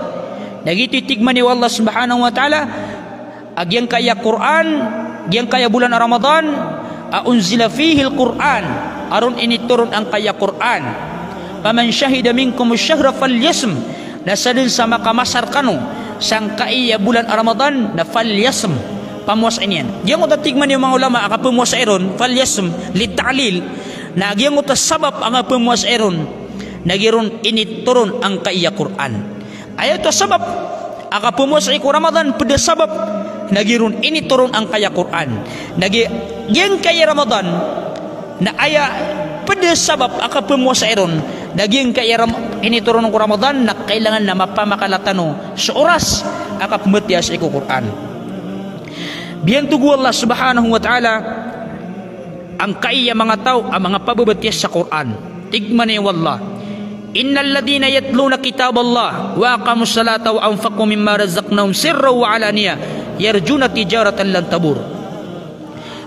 Speaker 1: nagititigman ni Allah subhanahu wa ta'ala agyang kaya Quran agyang kaya bulan Ramadan unzila fihi al-Quran aron ini turun ang kaya Quran paman syahida minkum asyhra falyasm nasadin sa makamasar kanu sang kaya bulan Ramadan na falyasm pamuas inian diyan ko tatigman ni mga ulama akapamuas iron falyasm litalil nagyang utas sabab ang pemuas eron nagiron initurun ang kaiya Quran ayat sabab aga pemuas iku Ramadan pada sabab nagiron initurun ang kaya Quran yang kaya Ramadan na aya pada sabab aga pemuas eron naging kaya initurun ang Ramadan na kailangan na mapamakalatano sa oras aga pemetias iku Quran biyan tugu Allah subhanahu wa ta'ala ang kaiya mga tao ang mga pababatyas sa Quran. Tigman niyo wallah, innal ladina yatluna kitab Allah wa aqamus salata wa anfaqu mimma razaqnahum sirran wa alaniya yarjuna tijaratan lan tabur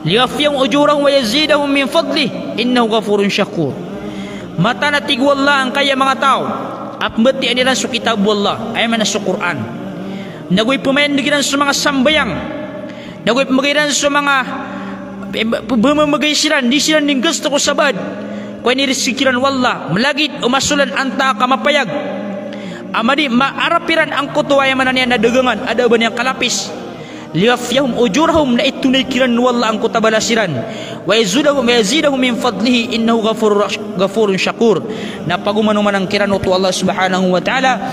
Speaker 1: liyafiyahum ujurahum wa yazidahum min fadlih innahu ghafurun syakur. Mata na tigu Allah ang kaya mga tao at bati nila sa kitab Allah ay man sa Quran. Nagoy pumayandigan sa mga sambayang, nagoy pumagayan sa mga bumamagay sila, di sila ning gusto ko sabad kung nirisikiran wallah malagit umasulan anta kamapayag amadi maarapiran ang kuto ay manan niya nadagangan ada ba niyang kalapis liyafyahum ujurahum na itunay kiran wallah ang kutabalasiran wa yazidahum min fadlihi innahu ghafurun syakur. Na pagumanuman ang kiran uto Allah subhanahu wa ta'ala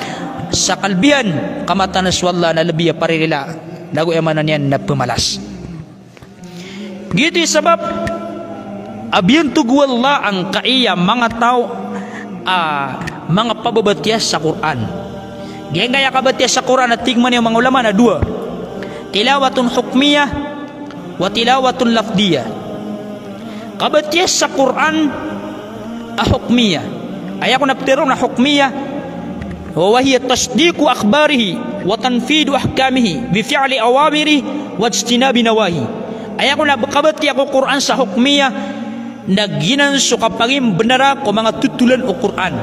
Speaker 1: sa kalbihan kamatanas wallah na labiya paririla dago ay manan niya na pemalas. Gitu sebab abiyan tugu Allah ang kaiya mga tao mga pababatyas sa Quran. Gaya gaya kabatyas sa Quran at tigman yung mga ulama na dua, tilawatun hukmiyah wa tilawatun lafdiyah. Kabatyas sa Quran hukmiyah ay ako naptero na hukmiyah wa hiya tasdiqu akhbarihi wa tanfidu ahkamihi bi fi'li awamiri wa ijtinabi nawahi. Ay ako nabakabati ako Quran sa hukmiyah naginan so kapangin benara ko mga tutulan o Quran.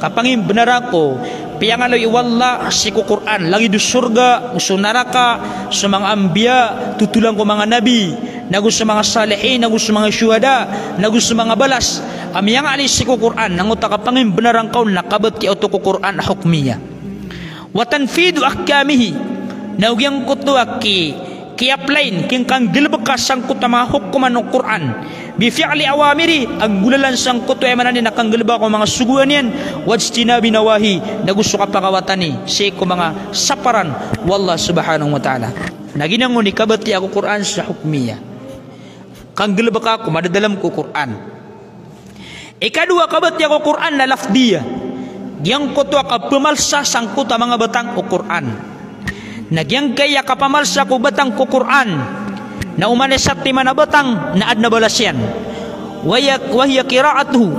Speaker 1: Kapangin benara ko piyangaloy wala si ko Quran lagi do surga uso naraka sa mga ambiya tutulan ko mga nabi nagu sa mga salihin nagu sa mga syuhada nagu sa mga balas amiyang ali si ko Quran nanguta kapangin benarang kaon nakabati auto ko Quran hukmiyah wa tanfidu ahkamihi naugyang kutuwa ki-apply king kang gilbekas sangkut mga hukuman ng Quran bi fi'li awamiri ang gulalan sangkut ay manan nakang gilba ko mga suguan yan wajtinabi nawahi nagusto ka pakawatan ni si ko mga saparan wallah subhanahu wa ta'ala naginangon ni kabati ako Quran sa hukmiyah kang gilba ka ko madadalam ko Quran. Ikadua kabati ako Quran na lafdiyah yang ko to ka pemalsa sangkut mga batang o Quran. Nagyang kaya kapamalsa ko batang ko Quran na umanesat ti mana batang na adna balasyan wahya qira'atuhu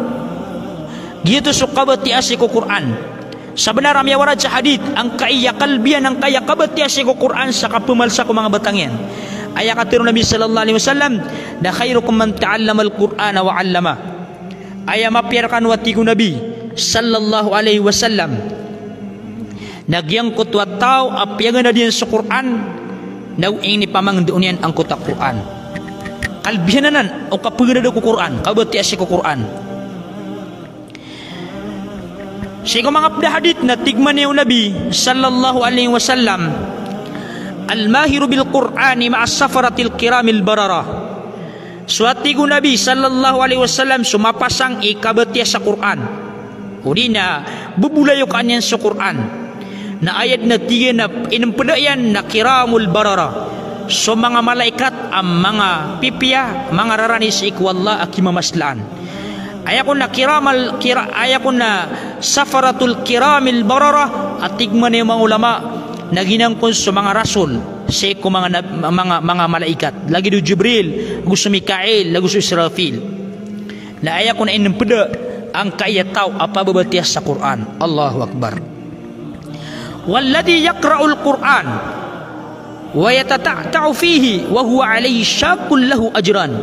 Speaker 1: gitu sukabati asi ko Quran sebenarnya may warad sa hadith ang kaya kalbiyan ang kaya kabati asi ko Quran sa kapamalsa ko mga batang yan ay katiro Nabi sallallahu alaihi wasallam na khairukum man ta'allama al-Qur'ana wa 'allama ay mapiyarkan wati ko Nabi sallallahu alaihi wasallam nagyang kutwa tao apyagan na din sa Quran nauing ni pamangdoon yan ang kutak Quran kalbihan na nan o kapagana ko Quran kabati asi ko Quran siya mga hadith na tigman niyo Nabi sallallahu alaihi wasallam al-mahiru bil Qur'ani ma'as safaratil kiramil barara suati ko Nabi sallallahu alaihi wasallam sumapasang ikabati sa Quran udi na bubulayo kanyan sa Quran na ayat na tiga na inimpadayan na kiramul barara so mga malaikat ang mga pipya mga raranis ikwalla akimamaslaan ayakon na ayakon na safaratul kiramil barara at tigman na yung mga ulama na ginangkon sa mga rasul sa ko mga malaikat lagi do Jibril gusto Mikael gusto Israfil na ayakon na inimpada ang kayataw apababatias sa Quran. Allahu Akbar. Walladhi yaqra'ul Qur'an wa yatata'ta'u fihi wa huwa alayhi syaqul lahu ajran.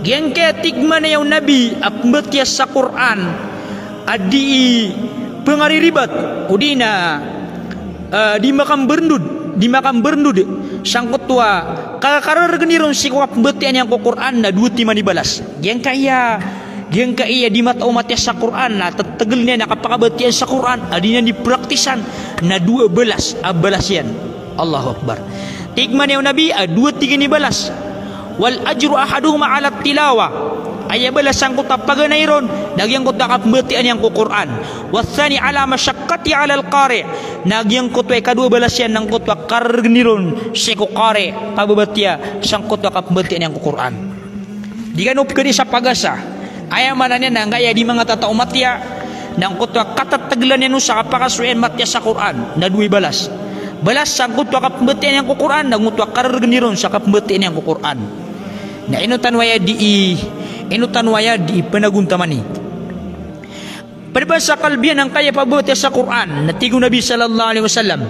Speaker 1: Yang ketigman na yung Nabi apbatias sa Quran adi pengariribat udina di makam berndud sangkut tua kakar geniron si kuap betian yang ko Quran na dua timan dibalas yang kaya di mata umat sa Quran na tegel niya nakapakabatian sa Quran adinya dipraktisan na 12 balas yan. Allahu Akbar. Tigman yung Nabi 2-3 ni balas wal ajru ahaduhuma ala tilawa ay balas ang kutapaganay ron nagyang kutakapbatian yang ko Quran wasani ala masyakkati ala al-qari nagyang kutwa kadua balas yan ng kutwa kargniron si ko qari pababatia sang kutwa kapbatian yang ko Quran di kanup kani sa pagasa ayaw mananya na ngaya di mga tatao matya nang kutwa katataglan yan sa kapakasuyan matya sa Quran na 2 balas Belas sangkut wa kapembetian yang ku Quran dan ngutu karar geniron sa kapembetian yang ku Quran. Na inutan waya di penaguntamani. Peribahasa kalbian ang kaya paboti sa Quran. Natigo Nabi sallallahu alaihi wasallam.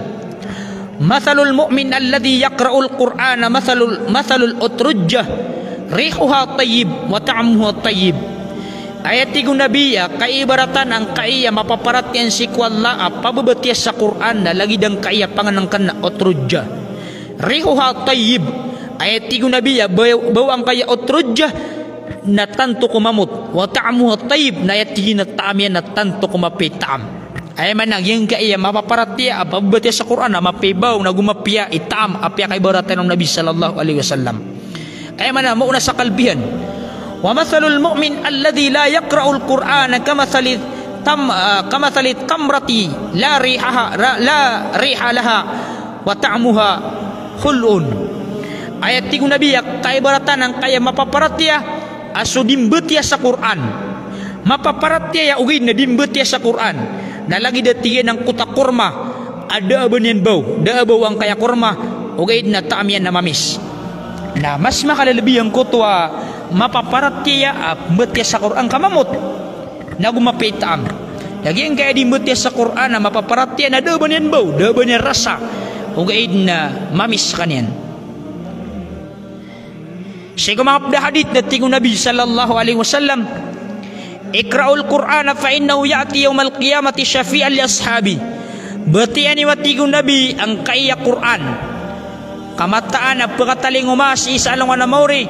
Speaker 1: Mathalul mu'min alladhi yaqra'ul Qur'ana mathalul utrujjah rihuha tayyib wa ta'amuha tayyib. Ayat tigo Nabi ya kaibaratan ang kaya mapaparat yan si kuwala pababati sa Quran na lagi dang kaya panganangkan na utrujjah. Rihuha tayyib. Ayat tigo Nabi ya bawang kaya utrujjah na tanto kumamot wa ta'amuha tayyib na ayat tigo na ta'am yan na tanto kumapitam. Ay manang yung kaya mapaparatiya pababati sa Quran na mapibaw na gumapia itam apya kaibaratan ng Nabi sallallahu alaihi wasallam. Ay manang mauna sa kalbihan. Wa mathalul mu'min alladhi la yaqra'ul Qur'ana kamathalit tamrati la riha laha wa ta'muha khulun. Ayat tigo Nabi ya kaibaratan ang kaya mapaparatiya aso dimbetiya sa Quran. Mapaparatiya ya ugin na dimbetiya sa Quran. Na lagi datiyan ng kuta kurma ada abanyan bau ang kaya kurma ugin na taamian na mamis. Na mas makalalabi ang kutwa mapaparatiya mbetiya sa Quran kamamot na gumapitam. Lagi ang kaya dimbetiya sa Quran na mapaparatiya na ada abanyan bau da abanyan rasa ugin na mamis kanyan. Siya mga hadith na tingong Nabi sallallahu alaihi wasallam, ikra'ul Qur'ana fa innahu ya'ti yawmal qiyamati syafi'an li ashabi. Betian ni tingong Nabi ang kaya Quran. Kamataan na pagkataling umasi sa alungan na mauri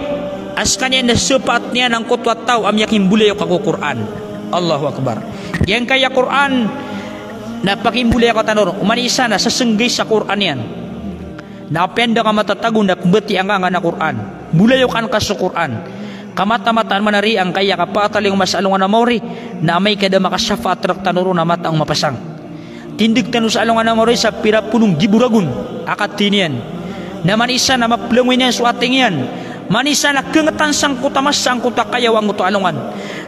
Speaker 1: as kanya na supat niya ng kutwat tao am yakin bulayo kako Quran. Allahu Akbar. Yang kaya Quran na pakimbulayo ka tanor umanisa na sa senggay sa Quran yan. Napenda ka matatago na beti ang nga na Quran. Bulayo kan ka sa Quran. Kamata-mataan manari ang kaya kapataling masalungan na mauri na may kada makasyafaat rak tanuro na mata ang mapasang. Tindig tanu sa alungan na mauri sa pirapunong giburagun akat tinian. Naman isa na maplangwin yan suating yan. Manisa na kengatan sangkuta masangkuta kaya wang uto alungan.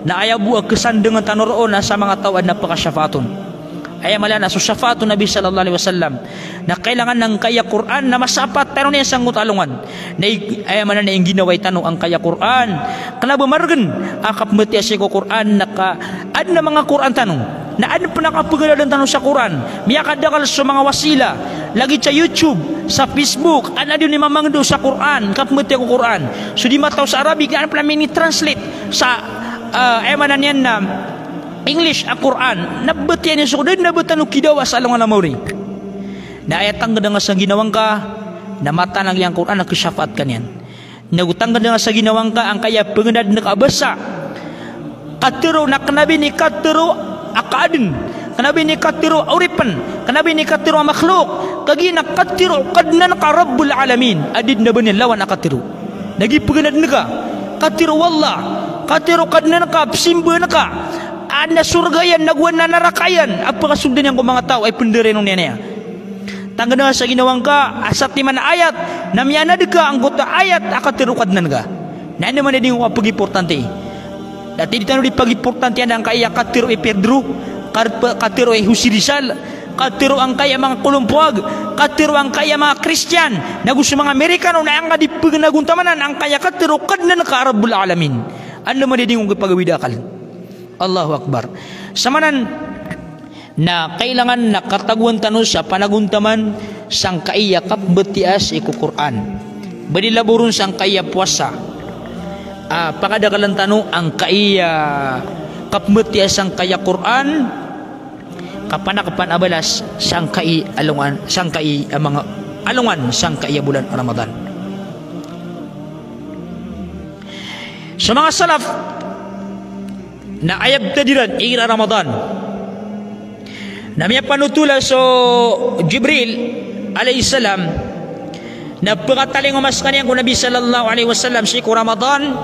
Speaker 1: Na ayaw buwag kesandengan tanuro na sa mga tawad na pakasyafaatun. Ayaw malana so syafaatun Nabi sallallahu alaihi wasallam na kailangan ng kaya Quran na masapat pero niya sangkut alungan. Na ayaw malana yung ginaway tanong ang kaya Quran. Kana bumargen akap meti asiko Quran naka ad na mga Quran tanong. Na ad pa nakapagaladan tanong sa Quran. Miyakadakal sa mga wasila lagi sa YouTube, sa Facebook, ana din ni mamangdo sa Quran, kap meti ko Quran. So di mataw sa Arabic na pala mini translate sa emanan yan na English ang Quran. Nabetian niya sudan nabetan kidawa sa alungan na mauri. Na ayatang ganda nga sa ginawang ka na mata ng iyang Quran na kisyafaat kanyan. Nagutang ganda nga sa ginawang ka ang kaya pengedad na kabasa. Katiro na kanabi ni katiro akadin. Kanabi ni katiro auripan. Kanabi ni katiro makhluk. Kagi na katiro kadnan ka Rabbul Alamin. Adid na ba niya lawan na katiro. Nagi pengedad na ka. Katiro wallah. Katiro kadnan ka simba na ka. Anda surga yan, nagwan na narakayan. Apakasundan yan kung mga tao ay penderenong niya. Tangga na sa ginawang ka, asat naman na ayat, namiyana ka ang gota ayat, akatirukad na nga. Na naman na din yung pag-importante. Dati di tanong di pag-importante yan ang kaya katiro ay Pedro, katiro ay Husirisal, katiro ang kaya mga kulumpuag, katiro ang kaya mga Christian, na gusto mga Amerikano na ang kadipag naguntamanan, ang kaya katiro kadna na ka Rabbul Alamin. Ano naman na din yung pag-awidakal. Allahu Akbar. Samanan na kailangan nakataguan tanu sa panaguntaman sang kaiya kapbetias iku Quran. Badilaburun sang kaiya puasa. Pakadakalan tanu ang kaiya kapbetias sang kaiya Quran kapan abalas sang kai alungan sang kai mga alungan sang kaiya bulan Ramadan. Sa mga salaf na ayab tadiran ira Ramadan na may panutula so Jibril alayhi salam na pagkataling umas kaniyang ko Nabi sallallahu alaihi wasallam siku Ramadan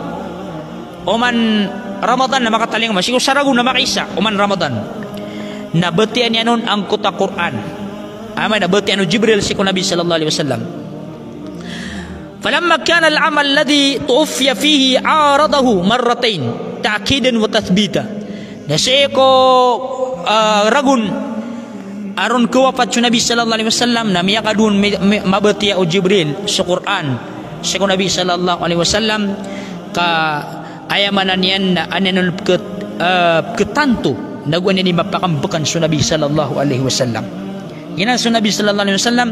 Speaker 1: uman Ramadan na makataling umas siku sarago na makaisa uman Ramadan na betian niya nun ang kuta Quran ama na betian Jibril siku Nabi sallallahu alaihi wasallam. فلما كان العمل الذي توفي فيه عارضه مرتين تأكيدا وتثبيتا نسيكو رغون aron kawafat Nabi sallallahu alaihi wasallam na miya kadun mabati o Jibril sa Quran sa Nabi sallallahu alaihi wasallam ka ayamanan yan na anan ketantu nagwan ni mapakambakan sa Nabi sallallahu alaihi wasallam. Gina sa Nabi sallallahu alaihi wasallam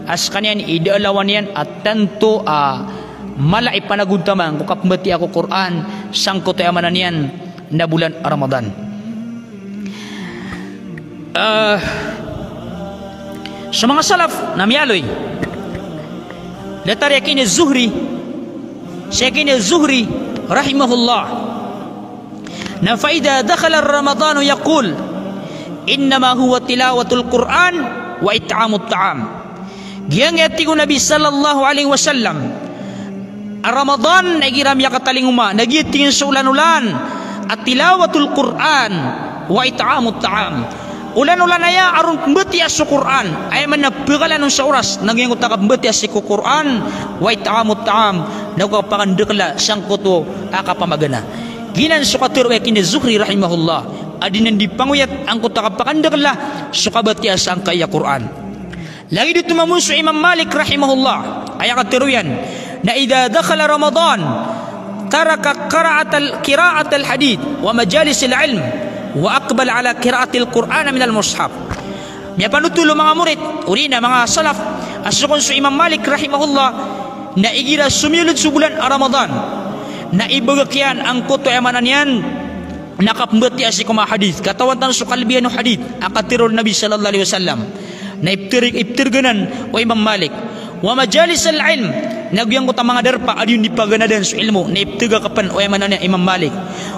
Speaker 1: as kanyan idealawan yan at tanto malai panaguntaman kung kapmati ako Quran sangko tayo amanan yan na bulan Ramadan. Sa mga salaf na miyaloy latar yakin az-Zuhri syakin az-Zuhri rahimahullah na faida dakhala Ramadan yaqul innama huwa tilawatul Quran wa it'amut ta'am. Giyang yatigo Nabi sallallahu alaihi wasallam Ramadan nagiram ya katalinguma nagitingin sa ulan-ulan at tilawatul Quran wa it'amut ta'am. Ulan-ulan aya aron beti as Quran ay man napagalan sa oras naging utakap beti as Quran wa it'amut ta'am nagapakandekla sangkoto akapamagana. Ginan sukatir wa kin Zuhri rahimahullah adinan dipanguyat ang kutakapakandekla sukabati as ang kaya Quran. Lagi dito mamuso Imam Malik rahimahullah ay katiruyan na idza dakhala Ramadan taraka qira'at al-hadith wa majalis al-ilm wa aqbal ala qira'at al-Quran min al-mushaf. Miya panutulo mga murid urina mga salaf asukon su Imam Malik rahimahullah na igira sumilod sa bulan Ramadan na ibagakyan ang kuto amanan yan nakapmbati asi kuma hadith katawan tan su kalbiyan no hadith akatirol Nabi sallallahu alaihi wasallam na iptirganan o Imam Malik wa majalis al-ilm nagyang ko ta mga darpa adyon di paganadan sa ilmu na iptiga kapan o yamanan ni Imam Malik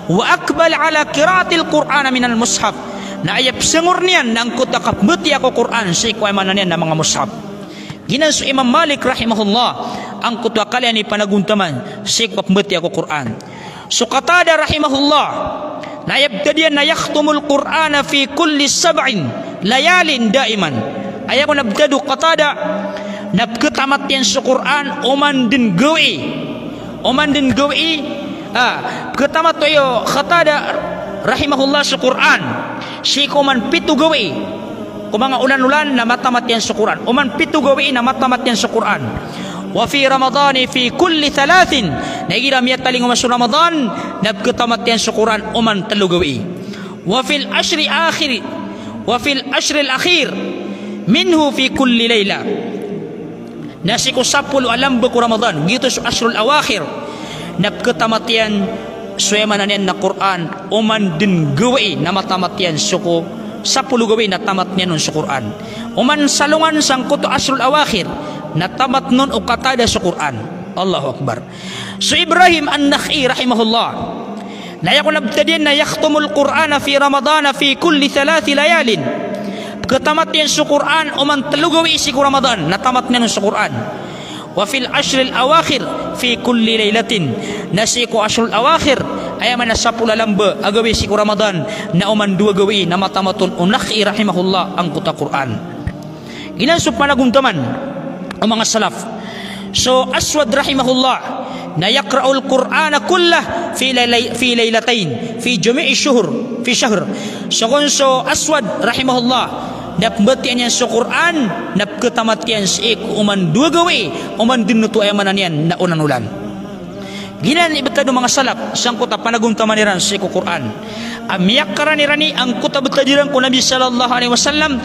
Speaker 1: wa akbal ala qiraatil Quran min al-mushaf na ayap sangur niyan nang ko ta kapbati ako Quran sa ko yamanan niyan na mga mushaf. Ginan sa Imam Malik rahimahullah ang kuto kalian ni panaguntaman sa ko kapbati ako Quran. So Qatada rahimahullah na yabtadiyan na yakhtumul Quran fi kulli sab'in layalin daiman. Aya ko nabtadu Qatada nabkatamat yan sa Quran oman din gawi katamat tayo Qatada rahimahullah sa Quran si kuman pitu gawi kung mga ulan-ulan na matamat yan sa Quran oman pitu gawi na matamat yan sa Quran. Wa fi Ramadan fi kulli thalathin nagiram yataling umas Ramadan nabkatamat yan sa Quran oman telu gawi. Wa fil ashri al-akhir minhu fi kulli layla nasi ko 10 alam ko Ramadan gitu sa asrul awakhir napkatamatian suyamanan yan na Quran uman din gawi na matamatian suko 10 gawi na tamat niya nun sa Quran uman salungan sang kuto asrul awakhir na tamat nun o Qatada sa Quran. Allahu Akbar. So Ibrahim an-Nakhi rahimahullah na yakon nabtadiyan na yakhtumul Quran fi Ramadan fi kulli 3 layalin katamat yan sa Quran uman talugawi isi ko Ramadan natamat niya sa Quran. Wa fil ashril awakhir fi kulli laylatin nasi ko ashrul awakhir ay man sa pulalamba agawi si ko Ramadan na uman 2 gawi na matamaton Nakhi rahimahullah ang kuta Quran. Ginasop panaguntaman ang mga salaf. So Aswad rahimahullah na yaqra'ul Qur'ana kullah fi laylatain fi jami'i shuhur fi shahr. So Aswad rahimahullah napbatian yan sa Quran napkatamatian sa uman 2 gawi uman dinuto ay manan yan na unan-ulan. Ginan ibetado mga salaf sang kuta panaguntaman niran sa Quran amiyak karani-rani ang kuta betadiran ko Nabi sallallahu alaihi wasallam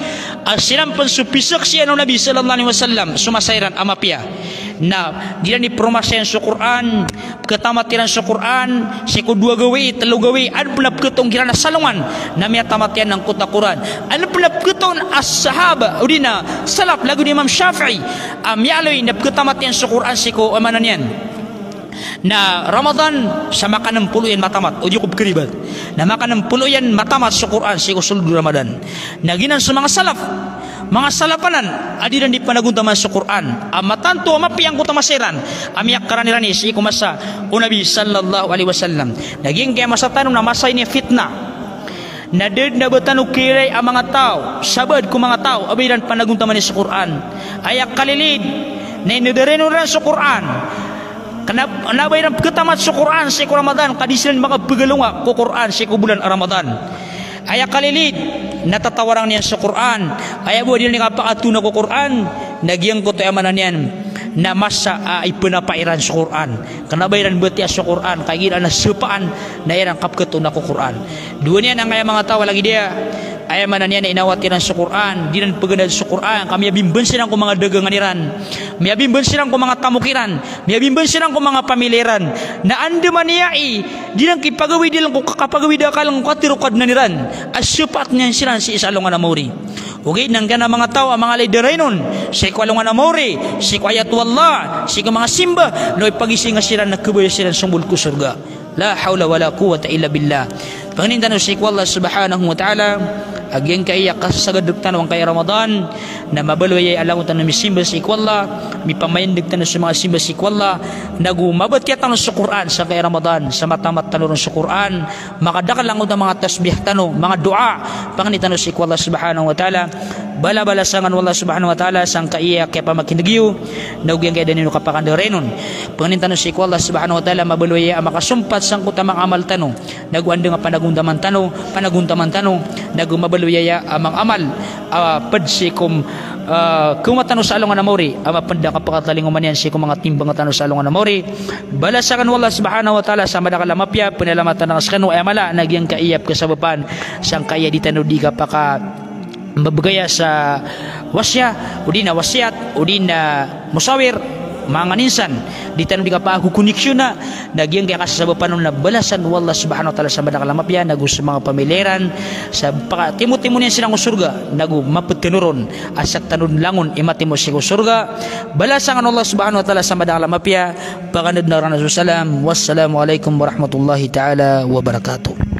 Speaker 1: asiram pansupisak siya no Nabi sallallahu alaihi wasallam sumasairan amapia na dilan ni promasen sa Quran katamatiran sa Quran siku 2 gawi 3 gawi an pelap ketong kirana salungan na miya tamatian ng kuta Quran an pelap ketong as-sahaba udina salaf lagu ni Imam Syafi'i amyaloy na katamatian sa Quran siku amanan yan na Ramadan sa makan 60 yan matamat o cukup keribat na makan 60 yan matamat sa Quran siku sulud Ramadan na ginan sa mga salaf mga salapanan adiran di panaguntaman sa Quran amatanto amapiyang ko tamasiran amiyak karanirani si kumasa o Nabi sallallahu alaihi wasallam naging kaya masatanong na masay ni fitna na ded na batanong kiray ang mga tao sabad ko mga tao abiran panaguntaman ni sa Quran ayak kalilid na inudareno rin sa Quran kanabay ng katamat sa Quran sa Ramadan kadisilan mga pagalunga ko Quran sa bulan Ramadan ayak kalilid natatawarang niyan sa Quran ay abo din nakapakatuna ko Quran nagyang ko to amanan niyan na masa ay pinapairan sa Quran kanabayran beti sa Quran kay gila na supaan na irang kapkatuna ko Quran dua niyan ang kaya mga tao lagi dia ay amanan niyan inawatiran sa Quran dinan pagandad sa Quran kami abimben silang ko mga dagangan iran may abimben silang ko mga tamukiran may abimben silang ko mga pamiliran na ande maniyai dinan kipagawi dilang ko kakapagawi dakalang katirukad na niran as supat niyan silang si isalungan na mori okay nang gana mga tao ang mga liderainon si kwalungan amore si kwayatullah si mga simba no ipagising sila nagkubaya sila sumbul ko surga la hawla wala quwwata illa billah pangintan si Allah subhanahu wa ta'ala agyan kaya kasagadugtan wang kay Ramadan na mabalway alang utan na misimba si Allah mi pamayindigtan sa mga simba si Allah nagumabat kaya tanong sa Quran sa kay Ramadan sa matamat tanong sa Quran makadakal lang utan mga tasbih tanong mga dua pangintan si Allah subhanahu wa ta'ala bala-bala sangan Allah subhanahu wa ta'ala sang kaiya kaya pamakinagyo naugyan kaya danino kapakandarenon pangintan si Allah subhanahu wa ta'ala mabalway makasumpat sang kutamang amal tanong naguanda nga panagundaman tanong nagumabaloyaya amang amal padsikum kumatano sa alungan amori ama panda kapakatalinguman yan si mga timbang atano sa alungan amori balasakan wala subhanahu wa ta'ala sa madakalamapya pinalamatan ng askano ay amala nagyang kaiyap kasabapan sang kaya di tano di kapaka mabagaya sa wasya o di na wasyat o di na musawir mga ninsan di tanong di ka pa kukuniksyon na nagyang kaya kasasabapan na balasan wallah subhanahu wa ta'ala sa madakalamapya nagu sa mga pamileran sa timot-timon yan silang usurga nagu maput kanuron asak tanun langon imatimo siya usurga balasan Allah subhanahu wa ta'ala sa madakalamapya pakanad na Rasulullah wassalamu alaikum warahmatullahi ta'ala wabarakatuh.